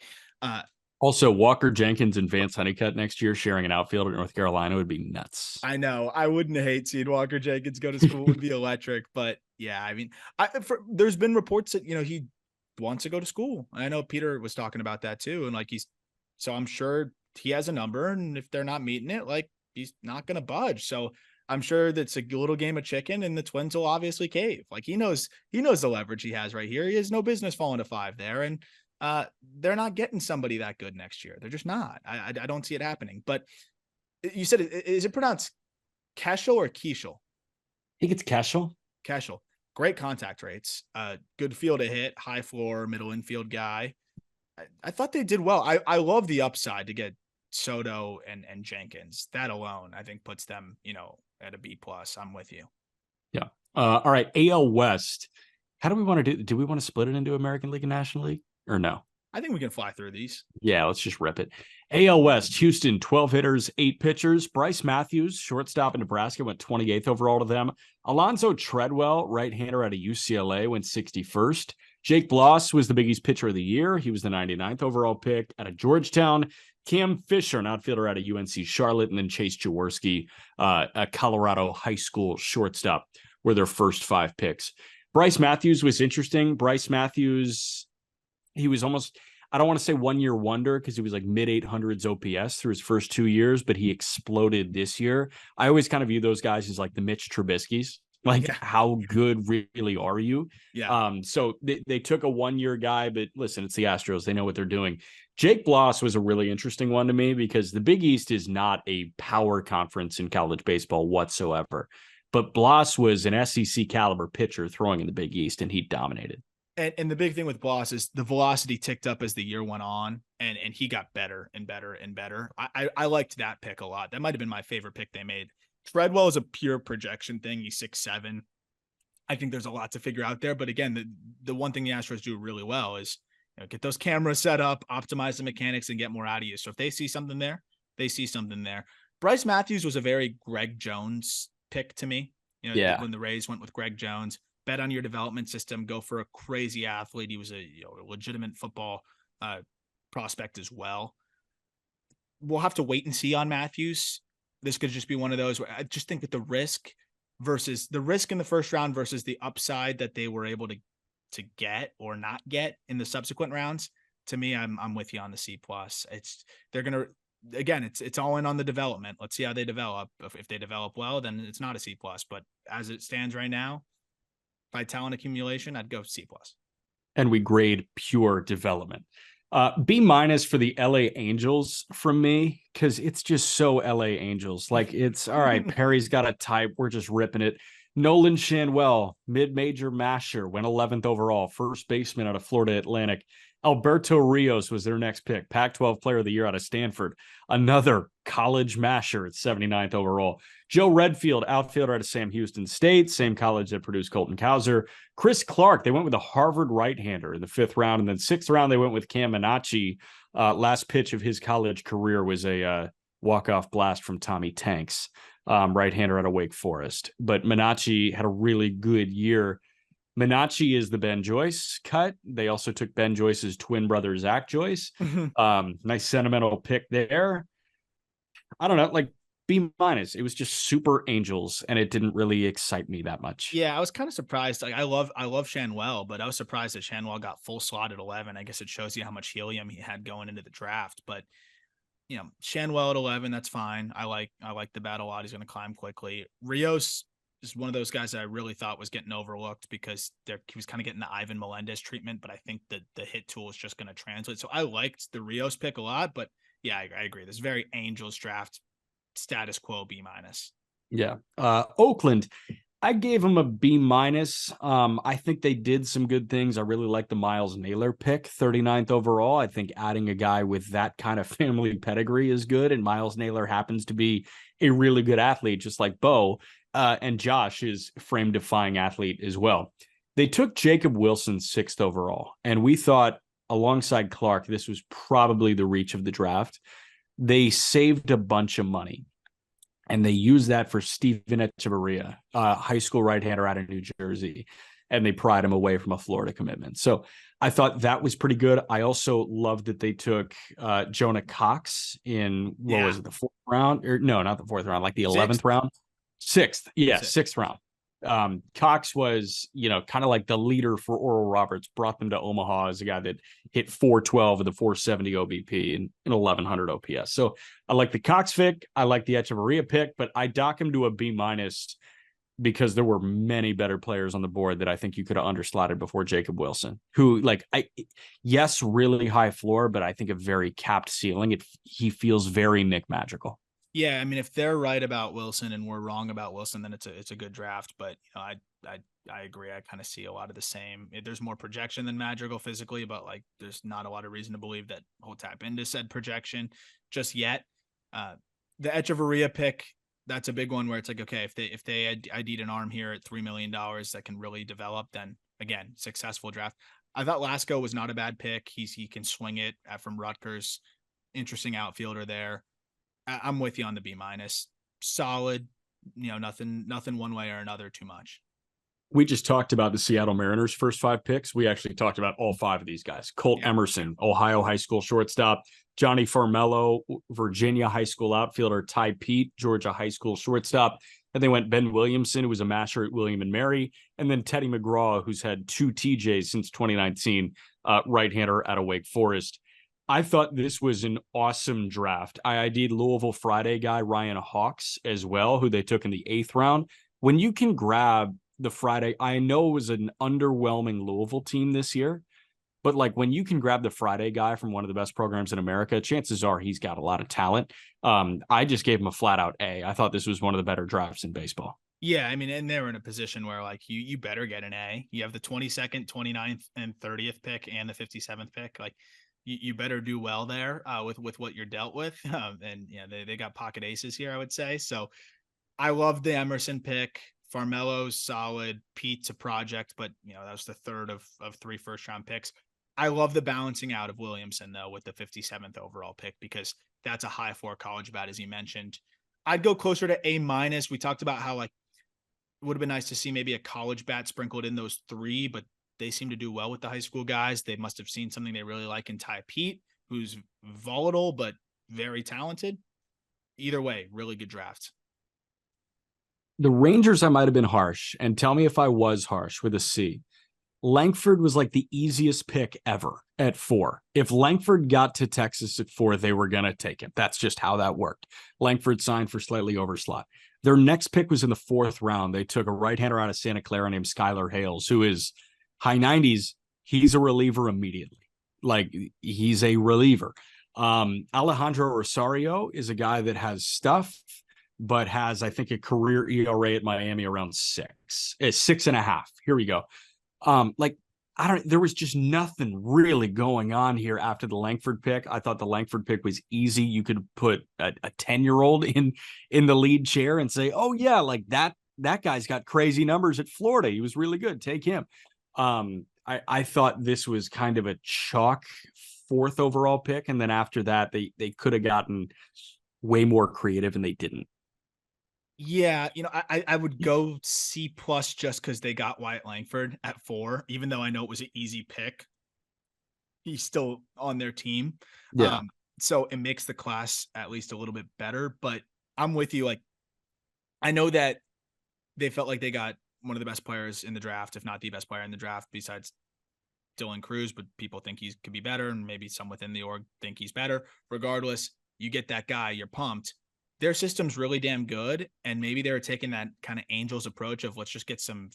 Also, Walker Jenkins and Vance Honeycutt next year sharing an outfield at North Carolina would be nuts. I know. I wouldn't hate seeing Walker Jenkins go to school. It would be electric. But yeah, I mean, there's been reports that, he wants to go to school. I know Peter was talking about that too. And so I'm sure he has a number. And if they're not meeting it, he's not going to budge. So I'm sure that's a little game of chicken, and the Twins will obviously cave. He knows the leverage he has right here. He has no business falling to 5 there. And they're not getting somebody that good next year. They're just not. I don't see it happening. But you said, is it pronounced Keschel or Keschel? I think it's Keschel. Keschel. Great contact rates. Good field to hit, high floor, middle infield guy. I thought they did well. I love the upside to get Soto and Jenkins. That alone, I think, puts them, at a B+. I'm with you. Yeah. All right. AL West. How do we want to do? Do we want to split it into American League and National League, or no? I think we can fly through these. Yeah, let's just rip it. AL West, Houston, 12 hitters, 8 pitchers. Bryce Matthews, shortstop in Nebraska, went 28th overall to them. Alonzo Treadwell, right-hander out of UCLA, went 61st. Jake Bloss was the Big East pitcher of the year. He was the 99th overall pick out of Georgetown. Cam Fisher, an outfielder out of UNC Charlotte, and then Chase Jaworski, a Colorado high school shortstop, were their first 5 picks. Bryce Matthews was interesting. Bryce Matthews, he was almost, I don't want to say 1-year wonder because he was mid-800s OPS through his first 2 years, but he exploded this year. I always kind of view those guys as the Mitch Trubisky's. How good really are you? Yeah. So they took a 1-year guy, but listen, it's the Astros. They know what they're doing. Jake Bloss was a really interesting one to me because the Big East is not a power conference in college baseball whatsoever. But Bloss was an SEC caliber pitcher throwing in the Big East, and he dominated. And the big thing with Bloss is the velocity ticked up as the year went on, and he got better and better and better. I liked that pick a lot. That might have been my favorite pick they made. Treadwell is a pure projection thing. He's 6'7". I think there's a lot to figure out there. But again, the one thing the Astros do really well is get those cameras set up, optimize the mechanics, and get more out of you. So if they see something there, they see something there. Bryce Matthews was a very Greg Jones pick to me. When the Rays went with Greg Jones, bet on your development system, go for a crazy athlete. He was a legitimate football prospect as well. We'll have to wait and see on Matthews. This could just be one of those where I just think that the risk in the first round versus the upside that they were able to get or not get in the subsequent rounds. To me, I'm with you on the C+. It's all in on the development. Let's see how they develop. If they develop well, then it's not a C+. But as it stands right now, by talent accumulation, I'd go C+. And we grade pure development. B- for the LA Angels from me, because it's just so LA Angels. It's all right. Perry's got a type. We're just ripping it. Nolan Shanwell, mid-major masher, went 11th overall, first baseman out of Florida Atlantic. Alberto Rios was their next pick, Pac-12 Player of the Year out of Stanford. Another college masher at 79th overall. Joe Redfield, outfielder out of Sam Houston State, same college that produced Colton Cowser. Chris Clark, they went with a Harvard right-hander in the 5th round, and then 6th round they went with Cam Minacci. Last pitch of his college career was a walk-off blast from Tommy Tanks, right-hander out of Wake Forest. But Minacci had a really good year. Minacci is the Ben Joyce cut. They also took Ben Joyce's twin brother, Zach Joyce. Nice sentimental pick there. I don't know, B-. It was just super Angels, and it didn't really excite me that much. Yeah, I was kind of surprised. I love Shanwell, but I was surprised that Shanwell got full slot at 11. I guess it shows you how much helium he had going into the draft. But Shanwell at 11, that's fine. I like the bat a lot. He's going to climb quickly. Rios is one of those guys that I really thought was getting overlooked because he was kind of getting the Ivan Melendez treatment, but I think that the hit tool is just going to translate. So I liked the Rios pick a lot, but yeah, I agree. This very Angels draft, status quo B-. Yeah. Oakland, I gave them a B-. I think they did some good things. I really like the Miles Naylor pick, 39th overall. I think adding a guy with that kind of family pedigree is good. And Miles Naylor happens to be a really good athlete, just like Bo. And Josh is frame-defying athlete as well. They took Jacob Wilson 6th overall, and we thought alongside Clark, this was probably the reach of the draft. They saved a bunch of money. and they used that for Steven Echeverria, high school right-hander out of New Jersey, and they pried him away from a Florida commitment. So I thought that was pretty good. I also loved that they took Jonah Cox in, what was it, the fourth round? Or no, not the fourth round, like the 11th Sixth. round. Sixth. Yeah, Sixth. sixth round. Cox was, kind of like the leader for Oral Roberts, brought them to Omaha as a guy that hit 412 with a 470 OBP and an 1100 OPS. So I like the Cox pick. I like the Echeverria pick, but I dock him to a B minus because there were many better players on the board that I think you could have underslotted before Jacob Wilson, who, yes, really high floor, but I think a very capped ceiling. He feels very Nick Magical. Yeah, I mean, if they're right about Wilson and we're wrong about Wilson, then it's a good draft. But I agree. I kind of see a lot of the same. There's more projection than Madrigal physically, but like there's not a lot of reason to believe that he'll tap into said projection just yet. The Echeverria pick, that's a big one where it's like, okay, if they ID'd an arm here at $3 million that can really develop, then again, successful draft. I thought Lasco was not a bad pick. He can swing it from Rutgers. Interesting outfielder there. I'm with you on the B minus. Solid, nothing one way or another too much. We just talked about the Seattle Mariners' first 5 picks. We actually talked about all 5 of these guys. Colt Emerson, Ohio high school shortstop. Johnny Farmello, Virginia high school outfielder. Ty Pete, Georgia high school shortstop. And they went Ben Williamson, who was a masher at William & Mary. And then Teddy McGraw, who's had 2 TJs since 2019, right-hander out of Wake Forest. I thought this was an awesome draft. I ID'd Louisville Friday guy Ryan Hawks as well, who they took in the 8th round. When you can grab the Friday, I know it was an underwhelming Louisville team this year, but like when you can grab the Friday guy from one of the best programs in America, chances are he's got a lot of talent. I just gave him a flat out A. I thought this was one of the better drafts in baseball. Yeah, I mean, and they're in a position where like you better get an A. You have the 22nd, 29th, and 30th pick and the 57th pick. Like you better do well there with what you're dealt with. And they got pocket aces here, I would say. So I love the Emerson pick. Farmelo's solid. Pete's a project, but that was the third of 3 first-round picks. I love the balancing out of Williamson though with the 57th overall pick because that's a high floor college bat, as you mentioned. I'd go closer to A minus. We talked about how like it would have been nice to see maybe a college bat sprinkled in those 3, but they seem to do well with the high school guys. They must have seen something they really like in Ty Pete, who's volatile but very talented. Either way, really good draft. The Rangers, I might have been harsh, and tell me if I was harsh with a C. Langford was like the easiest pick ever at 4. If Langford got to Texas at 4, they were going to take him. That's just how that worked. Langford signed for slightly over slot. Their next pick was in the 4th round. They took a right-hander out of Santa Clara named Skylar Hales, who is high 90s. He's a reliever immediately. Like, he's a reliever. Alejandro Rosario is a guy that has stuff, but has, I think, a career ERA at Miami around 6. It's 6.5. Here we go. There was just nothing really going on here after the Langford pick. I thought the Langford pick was easy. You could put a 10-year-old in the lead chair and say, oh yeah, like that guy's got crazy numbers at Florida. He was really good. Take him. I thought this was kind of a chalk 4th overall pick. And then after that, they could have gotten way more creative and they didn't. Yeah, I would go C plus just because they got Wyatt Langford at 4, even though I know it was an easy pick. He's still on their team. Yeah. So it makes the class at least a little bit better. But I'm with you. Like, I know that they felt like they got one of the best players in the draft, if not the best player in the draft, besides Dylan Cruz, but people think he could be better, and maybe some within the org think he's better. Regardless, you get that guy, you're pumped. Their system's really damn good, and maybe they're taking that kind of Angels approach of let's just get some,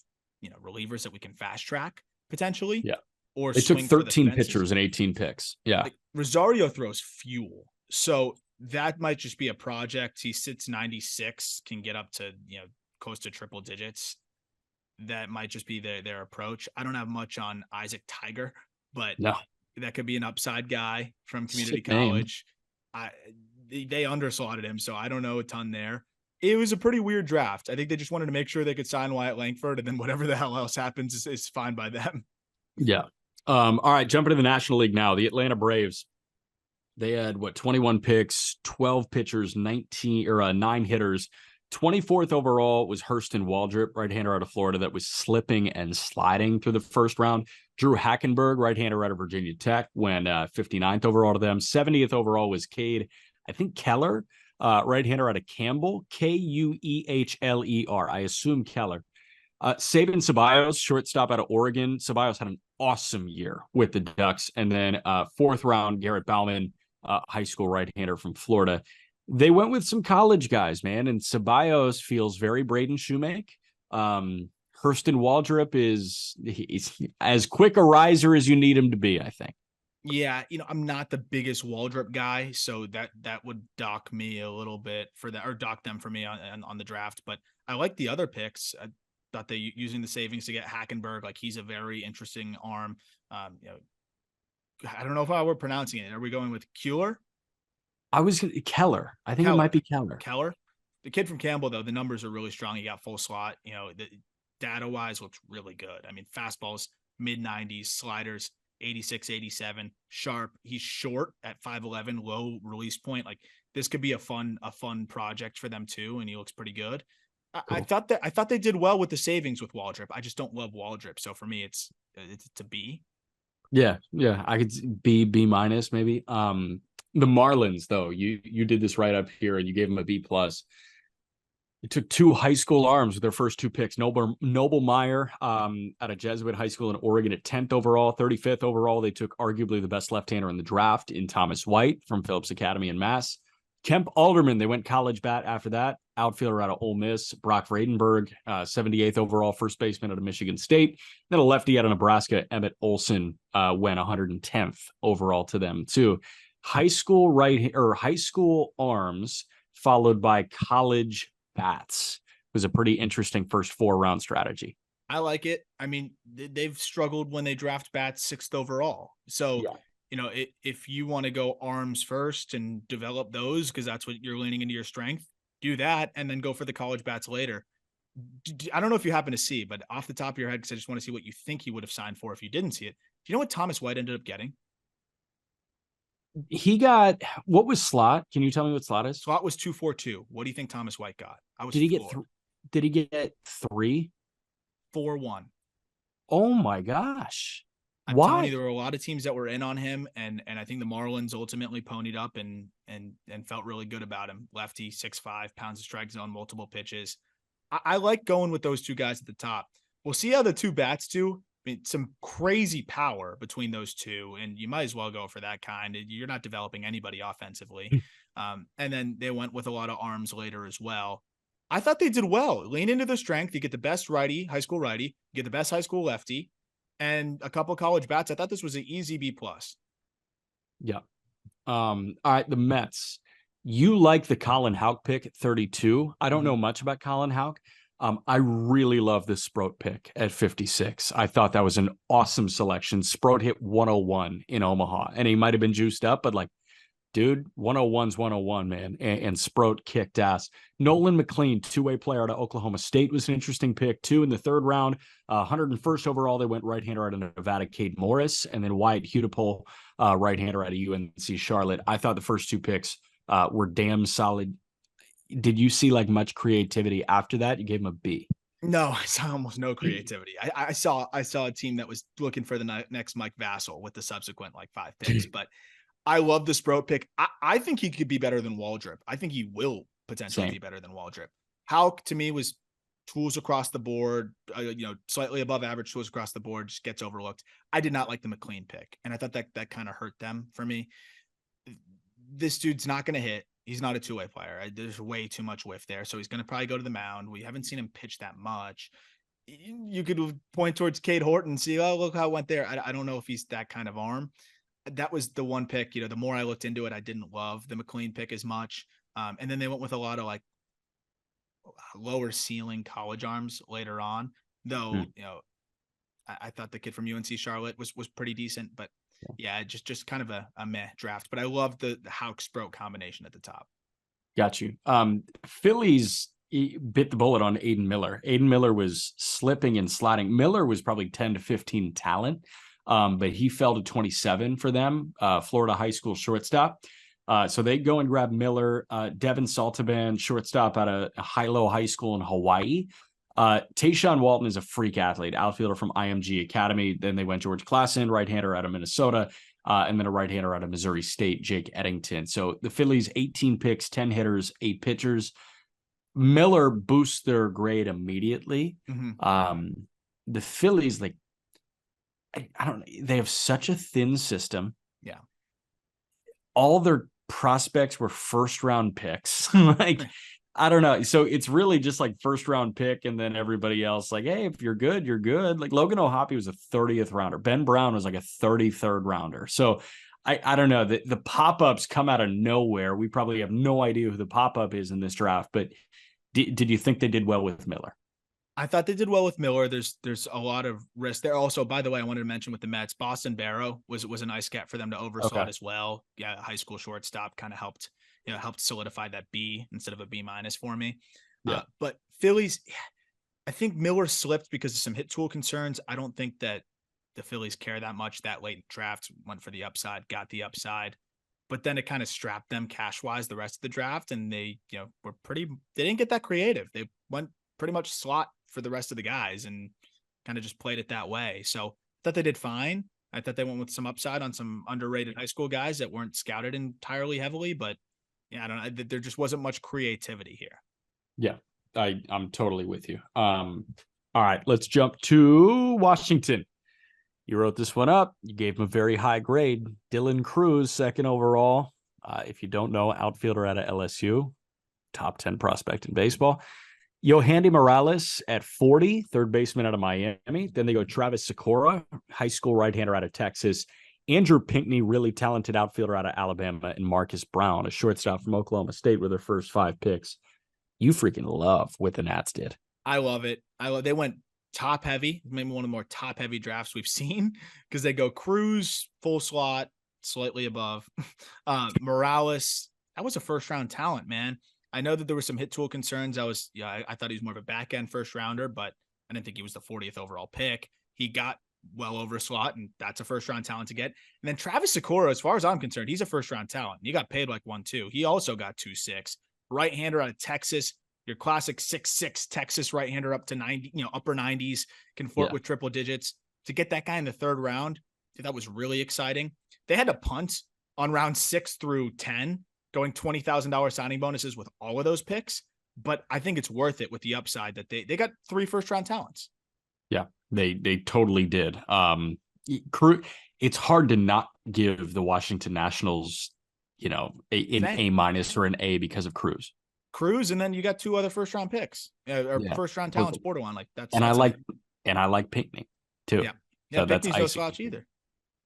relievers that we can fast track potentially. Yeah. Or they took 13 pitchers and 18 picks. Yeah. Like, Rosario throws fuel, so that might just be a project. He sits 96, can get up to close to triple digits. That might just be their approach. I don't have much on Isaac Tiger, but no, that could be an upside guy from community sick college. They underslotted him, so I don't know a ton there. It was a pretty weird draft. I think they just wanted to make sure they could sign Wyatt Langford, and then whatever the hell else happens is fine by them. Yeah. All right, jumping to the National League now. The Atlanta Braves They had what, 21 picks, 12 pitchers, 19 or 9 hitters. 24th overall was Hurston Waldrop, right-hander out of Florida, that was slipping and sliding through the first round. Drew Hackenberg, right-hander out of Virginia Tech, went 59th overall to them. 70th overall was Cade, I think Keller, right-hander out of Campbell, Kuehler. I assume Keller. Saban Ceballos, shortstop out of Oregon. Ceballos had an awesome year with the Ducks. And then fourth round, Garrett Bauman, high school right-hander from Florida. They went with some college guys, man, and Ceballos feels very Braden Shoemake. Hurston Waldrop he's as quick a riser as you need him to be, I think. Yeah, I'm not the biggest Waldrop guy, so that would dock me a little bit for that, or dock them for me on the draft. But I like the other picks. I thought they using the savings to get Hackenberg. Like, he's a very interesting arm. I don't know if we're pronouncing it. Are we going with Kuehler? I was Keller. I think it might be Keller. Keller. The kid from Campbell, though, the numbers are really strong. He got full slot. The data wise looks really good. I mean, fastballs mid 90s, sliders 86, 87, sharp. He's short at 5'11", low release point. Like, this could be a fun project for them too, and he looks pretty good. Cool. I thought they did well with the savings with Waldrop. I just don't love Waldrop, so for me, it's a B. Yeah, I could B minus maybe. The Marlins, though, you did this right up here, and you gave them a B plus. It took two high school arms with their first two picks. Noble Meyer out of Jesuit High School in Oregon at 10th overall. 35th overall, they took arguably the best left-hander in the draft in Thomas White from Phillips Academy in Mass. Kemp Alderman, they went college bat after that. Outfielder out of Ole Miss. Brock Vradenberg, 78th overall, first baseman out of Michigan State. Then a lefty out of Nebraska, Emmett Olson, went 110th overall to them too. High school arms followed by college bats. It was a pretty interesting first 4-round strategy. I like it. I mean, they've struggled when they draft bats 6th overall. So, yeah. If you want to go arms first and develop those, because that's what you're leaning into your strength, do that and then go for the college bats later. I don't know if you happen to see, but off the top of your head, because I just want to see what you think he would have signed for if you didn't see it. Do you know what Thomas White ended up getting? He got, what was slot? Can you tell me what slot is? Slot was 242. What do you think Thomas White got? Did he get 3? 4-1. Oh my gosh. I'm telling you, there were a lot of teams that were in on him, and I think the Marlins ultimately ponied up and felt really good about him. Lefty, 6'5", pounds of strike zone, multiple pitches. I like going with those two guys at the top. We'll see how the two bats do. I mean, some crazy power between those two, and you might as well go for that kind. You're not developing anybody offensively. And then they went with a lot of arms later as well. I thought they did well. Lean into their strength. You get the best righty, high school righty. You get the best high school lefty, and a couple of college bats. I thought this was an easy B+. Yeah. All right, the Mets. You like the Colin Houck pick at 32. I don't know much about Colin Houck. I really love this Sproat pick at 56. I thought that was an awesome selection. Sproat hit 101 in Omaha, and he might have been juiced up, but like, dude, 101's 101, man. And Sproat kicked ass. Nolan McLean, two-way player out of Oklahoma State, was an interesting pick too in the 3rd round. 101st overall, they went right-hander out of Nevada, Cade Morris, and then Wyatt Hudipole, right-hander out of UNC Charlotte. I thought the first two picks were damn solid. Did you see like much creativity after that? You gave him a B. No, I saw almost no creativity. I saw a team that was looking for the next Mike Vassell with the subsequent like 5 picks, but I love the Sproat pick. I think he could be better than Waldrop. I think he will potentially be better than Waldrop. Houck, to me, was tools across the board, slightly above average tools across the board, just gets overlooked. I did not like the McLean pick, and I thought that kind of hurt them for me. This dude's not going to hit. He's not a two-way player. There's way too much whiff there, so he's going to probably go to the mound. We haven't seen him pitch that much. You could point towards Cade Horton and see, oh, look how it went there. I don't know if he's that kind of arm. That was the one pick, the more I looked into it, I didn't love the McLean pick as much. And then they went with a lot of like lower ceiling college arms later on, though, I thought the kid from UNC Charlotte was pretty decent, but yeah, just kind of a meh draft, but I love the Houck Sproat combination at the top. Got you. Phillies bit the bullet on Aiden Miller. Aiden Miller was slipping and sliding. Miller was probably 10 to 15 talent. but he fell to 27 for them, Florida high school shortstop. So they go and grab Miller, Devin Saltaban, shortstop out of Hilo High School in Hawaii. Tayshawn Walton is a freak athlete, outfielder from IMG Academy. Then they went George Klassen, right-hander out of Minnesota, and then a right-hander out of Missouri State, Jake Eddington. So the Phillies, 18 picks, 10 hitters, 8 pitchers. Miller boosts their grade immediately. The Phillies, like, I don't know, they have such a thin system. Yeah. All their prospects were first-round picks. Like, I don't know. So it's really just like first-round pick, and then everybody else, like, hey, if you're good, you're good. Like Logan O'Hoppe was a 30th rounder. Ben Brown was like a 33rd rounder. So I don't know. The pop-ups come out of nowhere. We probably have no idea who the pop-up is in this draft, but did you think they did well with Miller? I thought they did well with Miller. There's a lot of risk there. Also, by the way, I wanted to mention with the Mets, Boston Barrow was a nice get for them to overslot as well. Yeah, high school shortstop kind of helped solidify that B instead of a B- for me. Yeah. But Phillies, I think Miller slipped because of some hit tool concerns. I don't think that the Phillies care that much that late in draft. Went for the upside, got the upside, but then it kind of strapped them cash wise the rest of the draft, and they they didn't get that creative. They went pretty much slot for the rest of the guys and kind of just played it that way. So I thought they did fine. I thought they went with some upside on some underrated high school guys that weren't scouted entirely heavily, but yeah, I don't know. There just wasn't much creativity here. Yeah, I'm totally with you. All right, let's jump to Washington. You wrote this one up. You gave him a very high grade. Dylan Cruz, 2nd overall. If you don't know, outfielder out of LSU, top 10 prospect in baseball. Yohandy Morales at 40, 3rd baseman out of Miami. Then they go Travis Sikora, high school right-hander out of Texas. Andrew Pinckney, really talented outfielder out of Alabama. And Marcus Brown, a shortstop from Oklahoma State, with their first 5 picks. You freaking love what the Nats did. I love it. They went top heavy, maybe one of the more top heavy drafts we've seen, because they go Cruz, full slot, slightly above. Morales, that was a first-round talent, man. I know that there were some hit tool concerns. I thought he was more of a back end first rounder, but I didn't think he was the 40th overall pick. He got well over a slot, and that's a first round talent to get. And then Travis Sikora, as far as I'm concerned, he's a first round talent. He got paid like 1-2. He also got 2-6. Right hander out of Texas, your classic 6'6" Texas right hander up to 90, upper 90s, can flirt with triple digits. To get that guy in the 3rd round, that was really exciting. They had to punt on round 6 through 10. Going $20,000 signing bonuses with all of those picks, but I think it's worth it with the upside that they got 3 first-round talents. Yeah, they totally did. It's hard to not give the Washington Nationals, an A- or an A because of Cruz. And then you got 2 other first-round picks, or first-round talents, borderline. Like that's. And I like Pinckney too. Yeah, so Pinckney's no slouch either.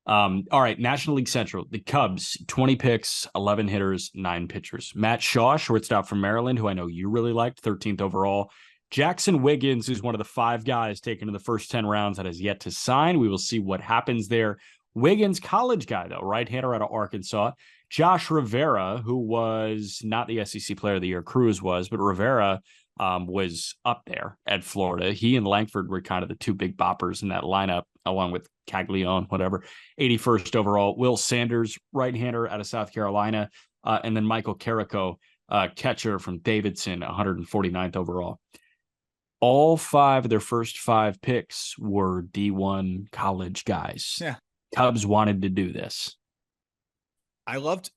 All right, National League Central. The Cubs, 20 picks, 11 hitters, 9 pitchers. Matt Shaw, shortstop from Maryland, who I know you really liked, 13th overall. Jackson Wiggins, who's one of the 5 guys taken in the first 10 rounds that has yet to sign. We will see what happens there. Wiggins, college guy, though, right-hander out of Arkansas. Josh Rivera, who was not the SEC Player of the Year, Cruz was, but Rivera was up there at Florida. He and Langford were kind of the 2 big boppers in that lineup, along with Caglione, whatever. 81st overall. Will Sanders, right-hander out of South Carolina. And then Michael Carrico, catcher from Davidson, 149th overall. All 5 of their first 5 picks were D1 college guys. Yeah. Cubs wanted to do this. I loved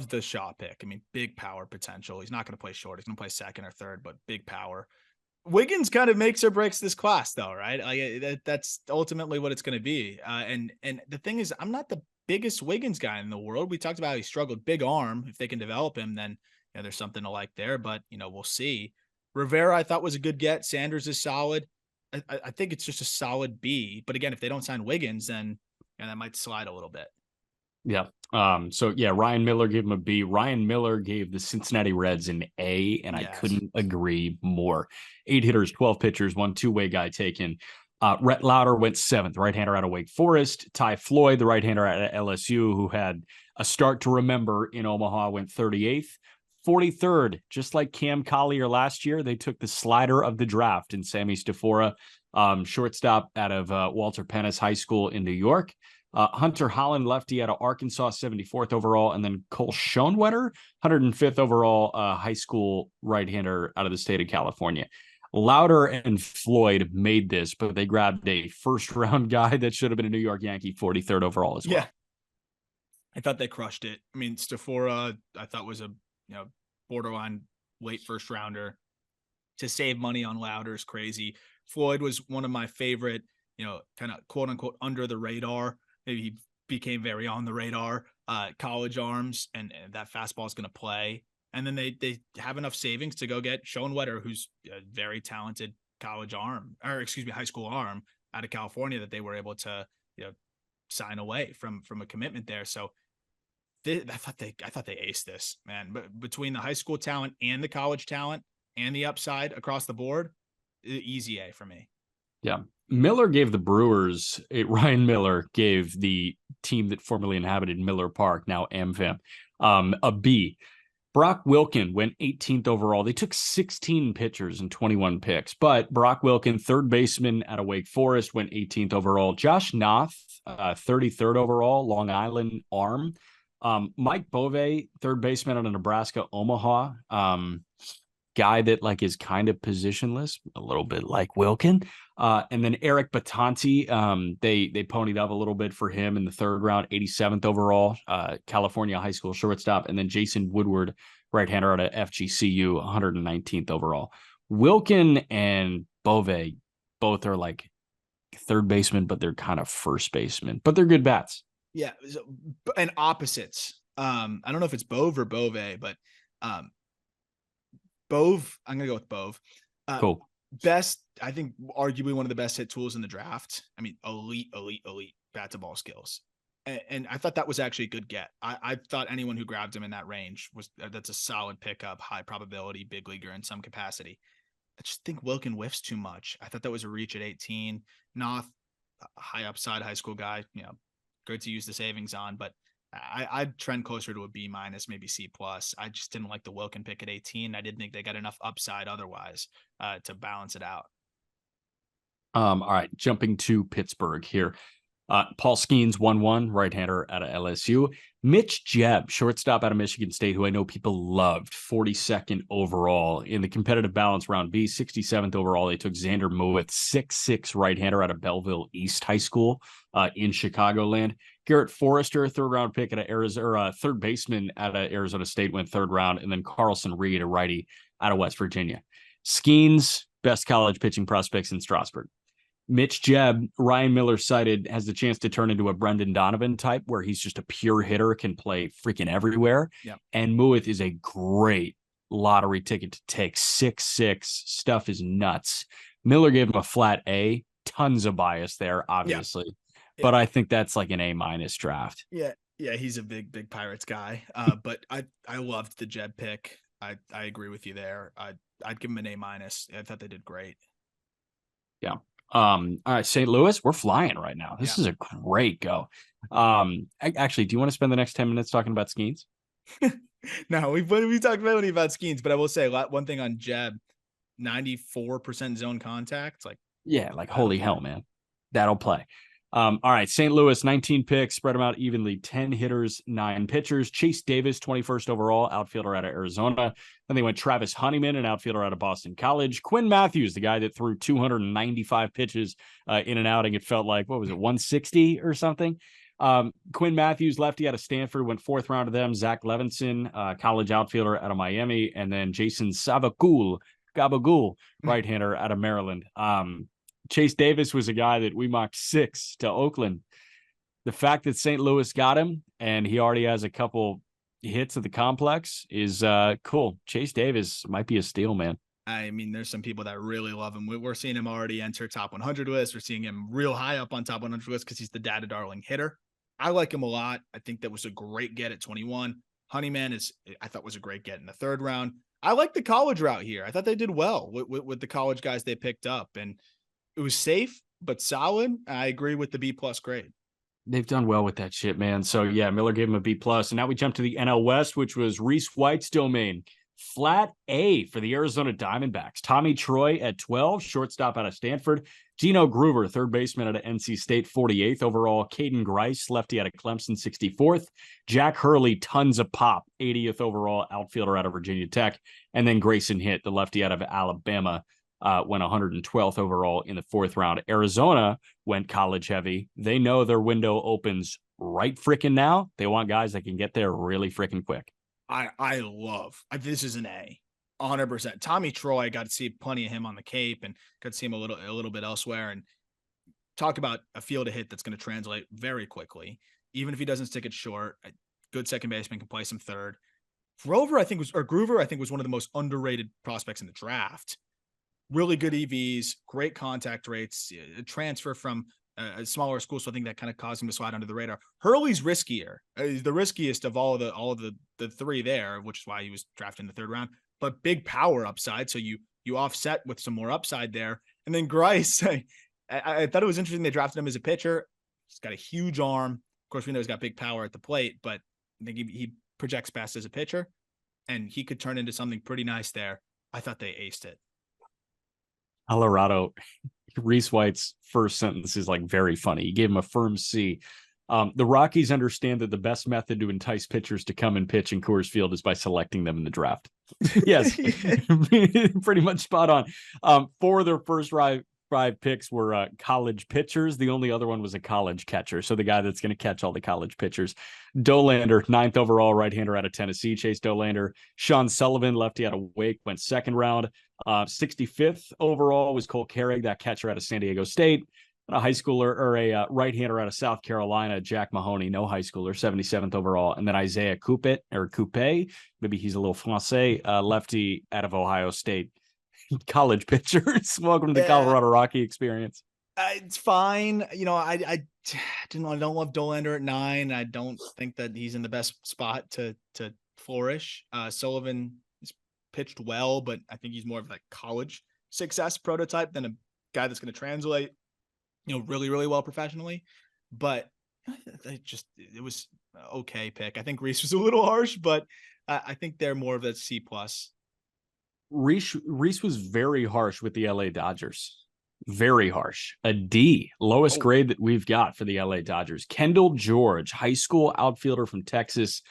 the Shaw pick. I mean, big power potential. He's not going to play short. He's going to play 2nd or 3rd, but big power. Wiggins kind of makes or breaks this class, though, right? Like that's ultimately what it's going to be. And the thing is, I'm not the biggest Wiggins guy in the world. We talked about how he struggled. Big arm. If they can develop him, then there's something to like there. But we'll see. Rivera, I thought was a good get. Sanders is solid. I think it's just a solid B. But again, if they don't sign Wiggins, then that might slide a little bit. Yeah. Ryan Miller gave him a B. Ryan Miller gave the Cincinnati Reds an A, and I couldn't agree more. 8 hitters, 12 pitchers, 1 two-way guy taken. Rhett Lauder went 7th, right-hander out of Wake Forest. Ty Floyd, the right-hander out of LSU, who had a start to remember in Omaha, went 38th. 43rd, just like Cam Collier last year, they took the slider of the draft in Sammy Stafora. shortstop out of Walter Pennis High School in New York. Hunter Holland, lefty out of Arkansas, 74th overall. And then Cole Schoenwetter, 105th overall high school right-hander out of the state of California. Lauder and Floyd made this, but they grabbed a first-round guy that should have been a New York Yankee, 43rd overall as well. Yeah. I thought they crushed it. I mean, Stafora, I thought was a borderline late first rounder. To save money on Lauder is crazy. Floyd was one of my favorite, kind of quote unquote under the radar. Maybe he became very on the radar. College arms, and that fastball is going to play. And then they have enough savings to go get Schoenwetter, who's a very talented high school arm out of California that they were able to sign away from a commitment there. So I thought they aced this, man. But between the high school talent and the college talent and the upside across the board, easy A for me. Yeah. Miller gave the Brewers, Ryan Miller gave the team that formerly inhabited Miller Park, now AmFam, a B. Brock Wilken went 18th overall. They took 16 pitchers and 21 picks, but Brock Wilken, third baseman out of Wake Forest, went 18th overall. Josh Noth, 33rd overall, Long Island arm. Mike Bove, third baseman out of Nebraska, Omaha. Guy that is kind of positionless, a little bit like Wilken. And then Eric Batanti, they ponied up a little bit for him in the third round, 87th overall, California high school shortstop. And then Jason Woodward, right-hander out of FGCU, 119th overall. Wilken and Bove both are third baseman, but they're kind of first baseman, but they're good bats. Yeah. And opposites. I don't know if it's Bove or Bove, but Bove, I'm going to go with Bove. Cool. Best, I think, arguably one of the best hit tools in the draft. I mean, elite bat to ball skills. And I thought that was actually a good get. I thought anyone who grabbed him in that range that's a solid pickup, high probability, big leaguer in some capacity. I just think Wilken whiffs too much. I thought that was a reach at 18. Noth, high upside high school guy, good to use the savings on, but I'd trend closer to a B minus, maybe C plus. I just didn't like the Wilken pick at 18. I didn't think they got enough upside otherwise to balance it out. All right, jumping to Pittsburgh here. Paul Skeens, 1-1, right-hander out of LSU. Mitch Jebb, shortstop out of Michigan State, who I know people loved, 42nd overall. In the competitive balance round B, 67th overall, they took Xander Mowat, 6'6", right-hander out of Belleville East High School in Chicagoland. Garrett Forrester, third-round pick out of Arizona, third baseman out of Arizona State, went third round. And then Carlson Reed, a righty out of West Virginia. Skeens, best college pitching prospects in Strasburg. Mitch Jebb, Ryan Miller cited, has the chance to turn into a Brendan Donovan type where he's just a pure hitter, can play freaking everywhere. Yep. And Mowat is a great lottery ticket to take. 6'6", stuff is nuts. Miller gave him a flat A, tons of bias there, obviously. Yep. But I think that's an A minus draft. Yeah, he's a big Pirates guy. But I loved the Jebb pick. I agree with you there. I'd give him an A minus. I thought they did great. Yeah. All right, St. Louis, we're flying right now. This is a great go. Actually, do you want to spend the next 10 minutes talking about Skeens? No, we talked plenty about Skeens, but I will say one thing on Jebb, 94% zone contact. Holy hell, man. That'll play. All right, St. Louis, 19 picks, spread them out evenly, 10 hitters, 9 pitchers. Chase Davis, 21st overall, outfielder out of Arizona. Then they went Travis Honeyman, an outfielder out of Boston College. Quinn Matthews, the guy that threw 295 pitches in an outing. It felt like, 160 or something? Quinn Matthews, lefty out of Stanford, went fourth round to them. Zach Levinson, college outfielder out of Miami. And then Jason Gabagool, right-hander out of Maryland. Chase Davis was a guy that we mocked 6 to Oakland. The fact that St. Louis got him and he already has a couple hits at the complex is cool. Chase Davis might be a steal, man. I mean, there's some people that really love him. We're seeing him already enter top 100 lists. We're seeing him real high up on top 100 lists because he's the data darling hitter. I like him a lot. I think that was a great get at 21. Honeyman I thought was a great get in the third round. I like the college route here. I thought they did well with the college guys they picked up, and it was safe but solid. I agree with the B plus grade. They've done well with that shit, man. So yeah, Miller gave him a B plus, and now we jump to the NL West, which was Reese White's domain. Flat A for the Arizona Diamondbacks. Tommy Troy at 12, shortstop out of Stanford. Gino Groover, third baseman at NC State, 48th overall. Caden Grice, lefty out of Clemson, 64th. Jack Hurley, tons of pop, 80th overall, outfielder out of Virginia Tech. And then Grayson Hitt, the lefty out of Alabama, went 112th overall in the fourth round. Arizona went college heavy. They know their window opens right freaking now. They want guys that can get there really freaking quick. I love this is an A. 100%. Tommy Troy, I got to see plenty of him on the Cape and got to see him a little bit elsewhere. And talk about a field of hit that's going to translate very quickly. Even if he doesn't stick it short, a good second baseman can play some third. Groover, I think was one of the most underrated prospects in the draft. Really good EVs, great contact rates, a transfer from a smaller school, so I think that kind of caused him to slide under the radar. Hurley's riskier. He's the riskiest of all of the three there, which is why he was drafted in the third round. But big power upside, so you offset with some more upside there. And then Grice, I thought it was interesting they drafted him as a pitcher. He's got a huge arm. Of course, we know he's got big power at the plate, but I think he projects best as a pitcher, and he could turn into something pretty nice there. I thought they aced it. Colorado, Reese White's first sentence is like very funny. He gave him a firm C. The Rockies understand that the best method to entice pitchers to come and pitch in Coors Field is by selecting them in the draft. Yes, pretty much spot on. Four of their first five picks were college pitchers. The only other one was a college catcher. So the guy that's going to catch all the college pitchers. Dolander, 9th overall, right-hander out of Tennessee, Chase Dolander. Sean Sullivan, lefty out of Wake, went second round. 65th overall was Cole Carrig, that catcher out of San Diego State. A high schooler or a right-hander out of South Carolina, Jack Mahoney, no high schooler, 77th overall. And then Isaiah Coupe, maybe he's a little Francais, lefty out of Ohio State. College pitchers. Welcome to the Colorado Rocky experience. It's fine. I don't love Dolander at 9. I don't think that he's in the best spot to flourish. Sullivan has pitched well, but I think he's more of like college success prototype than a guy that's going to translate, really, really well professionally. But it was okay pick. I think Reese was a little harsh, but I think they're more of a C+. Reese was very harsh with the LA Dodgers. Very harsh. A D, lowest grade that we've got for the LA Dodgers. Kendall George, high school outfielder from Texas,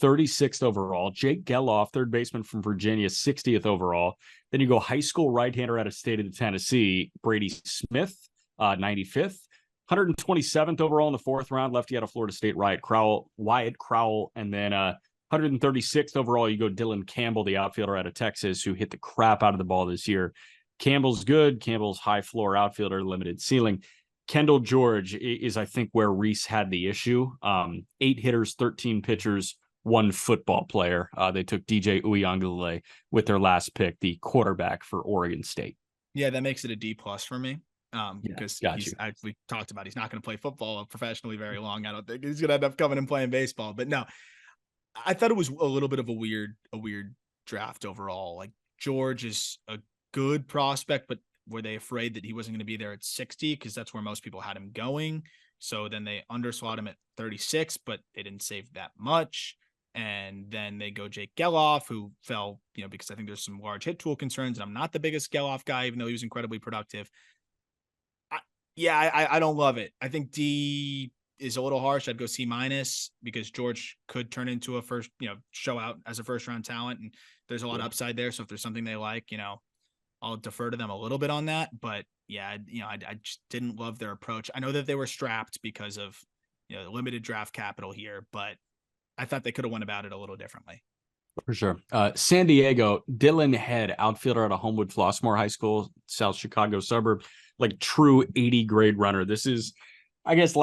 36th overall. Jake Geloff, third baseman from Virginia, 60th overall. Then you go high school right-hander out of state of Tennessee, Brady Smith, 95th. 127th overall in the fourth round, lefty out of Florida State, Wyatt Crowell, and then 136th overall, you go Dylan Campbell, the outfielder out of Texas, who hit the crap out of the ball this year. Campbell's good. Campbell's high floor outfielder, limited ceiling. Kendall George is, I think, where Reese had the issue. 8 hitters, 13 pitchers, 1 football player. They took DJ Uyunglele with their last pick, the quarterback for Oregon State. Yeah, that makes it a D+ for me. Because we talked about he's not going to play football professionally very long. I don't think he's going to end up coming and playing baseball. But no, I thought it was a little bit of a weird draft overall. Like, George is a good prospect, but were they afraid that he wasn't going to be there at 60? Because that's where most people had him going. So then they underslot him at 36, but they didn't save that much. And then they go Jake Geloff, who fell, because I think there's some large hit tool concerns. And I'm not the biggest Geloff guy, even though he was incredibly productive. I don't love it. I think D is a little harsh. I'd go C- because George could turn into a first, show out as a first round talent. And there's a lot of upside there. So if there's something they like, I'll defer to them a little bit on that. But yeah, I just didn't love their approach. I know that they were strapped because of, limited draft capital here, but I thought they could have went about it a little differently. For sure. San Diego, Dylan Head, outfielder out of Homewood Flossmoor High School, South Chicago suburb, like true 80 grade runner. This is, I guess,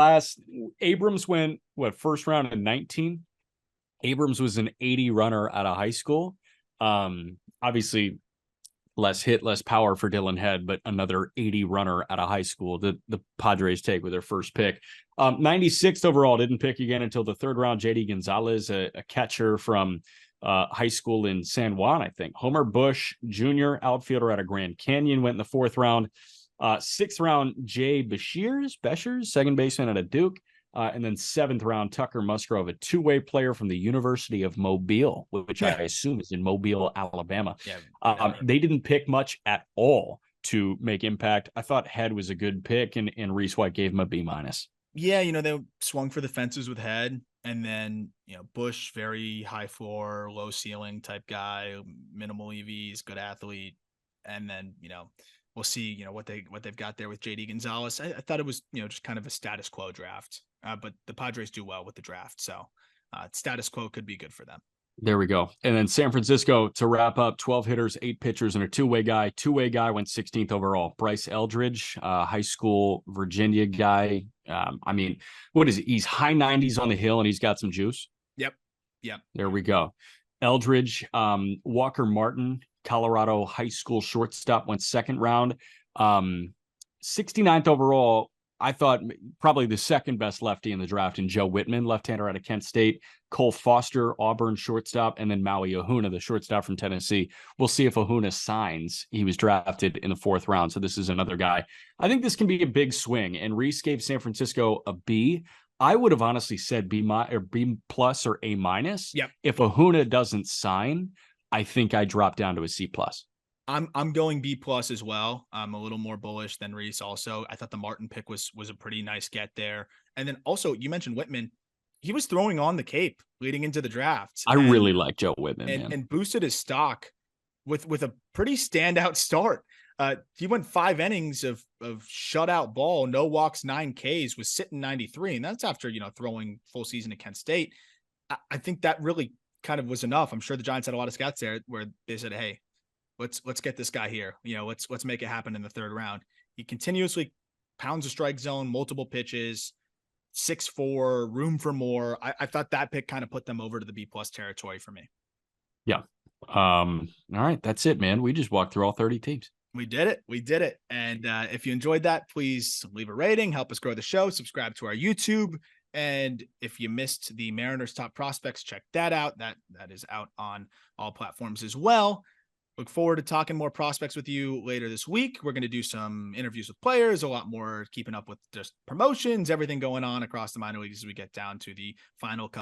Abrams went, first round in 19. Abrams was an 80 runner out of high school. Obviously, less hit, less power for Dylan Head, but another 80 runner out of high school that the Padres take with their first pick. 96th overall, didn't pick again until the third round. JD Gonzalez, a catcher from high school in San Juan, I think. Homer Bush Jr., outfielder out of Grand Canyon, went in the fourth round. 6th round, Jay Beshers, second baseman out of Duke. And then 7th round, Tucker Musgrove, a two-way player from the University of Mobile, which I assume is in Mobile, Alabama. They didn't pick much at all to make impact. I thought Head was a good pick, and Reese White gave him a B-. Yeah, they swung for the fences with Head, and then Bush, very high floor, low ceiling type guy, minimal EVs, good athlete, and then we'll see what they've got there with JD Gonzalez. I thought it was just kind of a status quo draft, but the Padres do well with the draft, so status quo could be good for them. There we go. And then San Francisco to wrap up, 12 hitters, 8 pitchers, and a two-way guy. Two-way guy went 16th overall. Bryce Eldridge, high school Virginia guy. I mean, what is it? He's high 90s on the hill, and he's got some juice. Yep. There we go. Eldridge, Walker Martin, Colorado high school shortstop, went second round. 69th overall. I thought probably the second best lefty in the draft in Joe Whitman, left-hander out of Kent State, Cole Foster, Auburn shortstop, and then Maui Ahuna, the shortstop from Tennessee. We'll see if Ahuna signs. He was drafted in the 4th round, so this is another guy. I think this can be a big swing, and Reese gave San Francisco a B. I would have honestly said B+ or A-. Yep. If Ahuna doesn't sign, I think I drop down to a C+. I'm going B+ as well. I'm a little more bullish than Reese also. I thought the Martin pick was a pretty nice get there. And then also you mentioned Whitman. He was throwing on the Cape leading into the draft. I really like Joe Whitman, and boosted his stock with a pretty standout start. He went 5 innings of shutout ball, no walks, 9 Ks, was sitting 93. And that's after, throwing full season at Kent State. I think that really kind of was enough. I'm sure the Giants had a lot of scouts there where they said, hey, let's get this guy here. Let's make it happen in the 3rd round. He continuously pounds the strike zone, multiple pitches, 6'4", room for more. I thought that pick kind of put them over to the B+ territory for me. Yeah. All right. That's it, man. We just walked through all 30 teams. We did it. And if you enjoyed that, please leave a rating, help us grow the show, subscribe to our YouTube. And if you missed the Mariners top prospects, check that out. That is out on all platforms as well. Look forward to talking more prospects with you later this week. We're going to do some interviews with players, a lot more keeping up with just promotions, everything going on across the minor leagues as we get down to the final couple.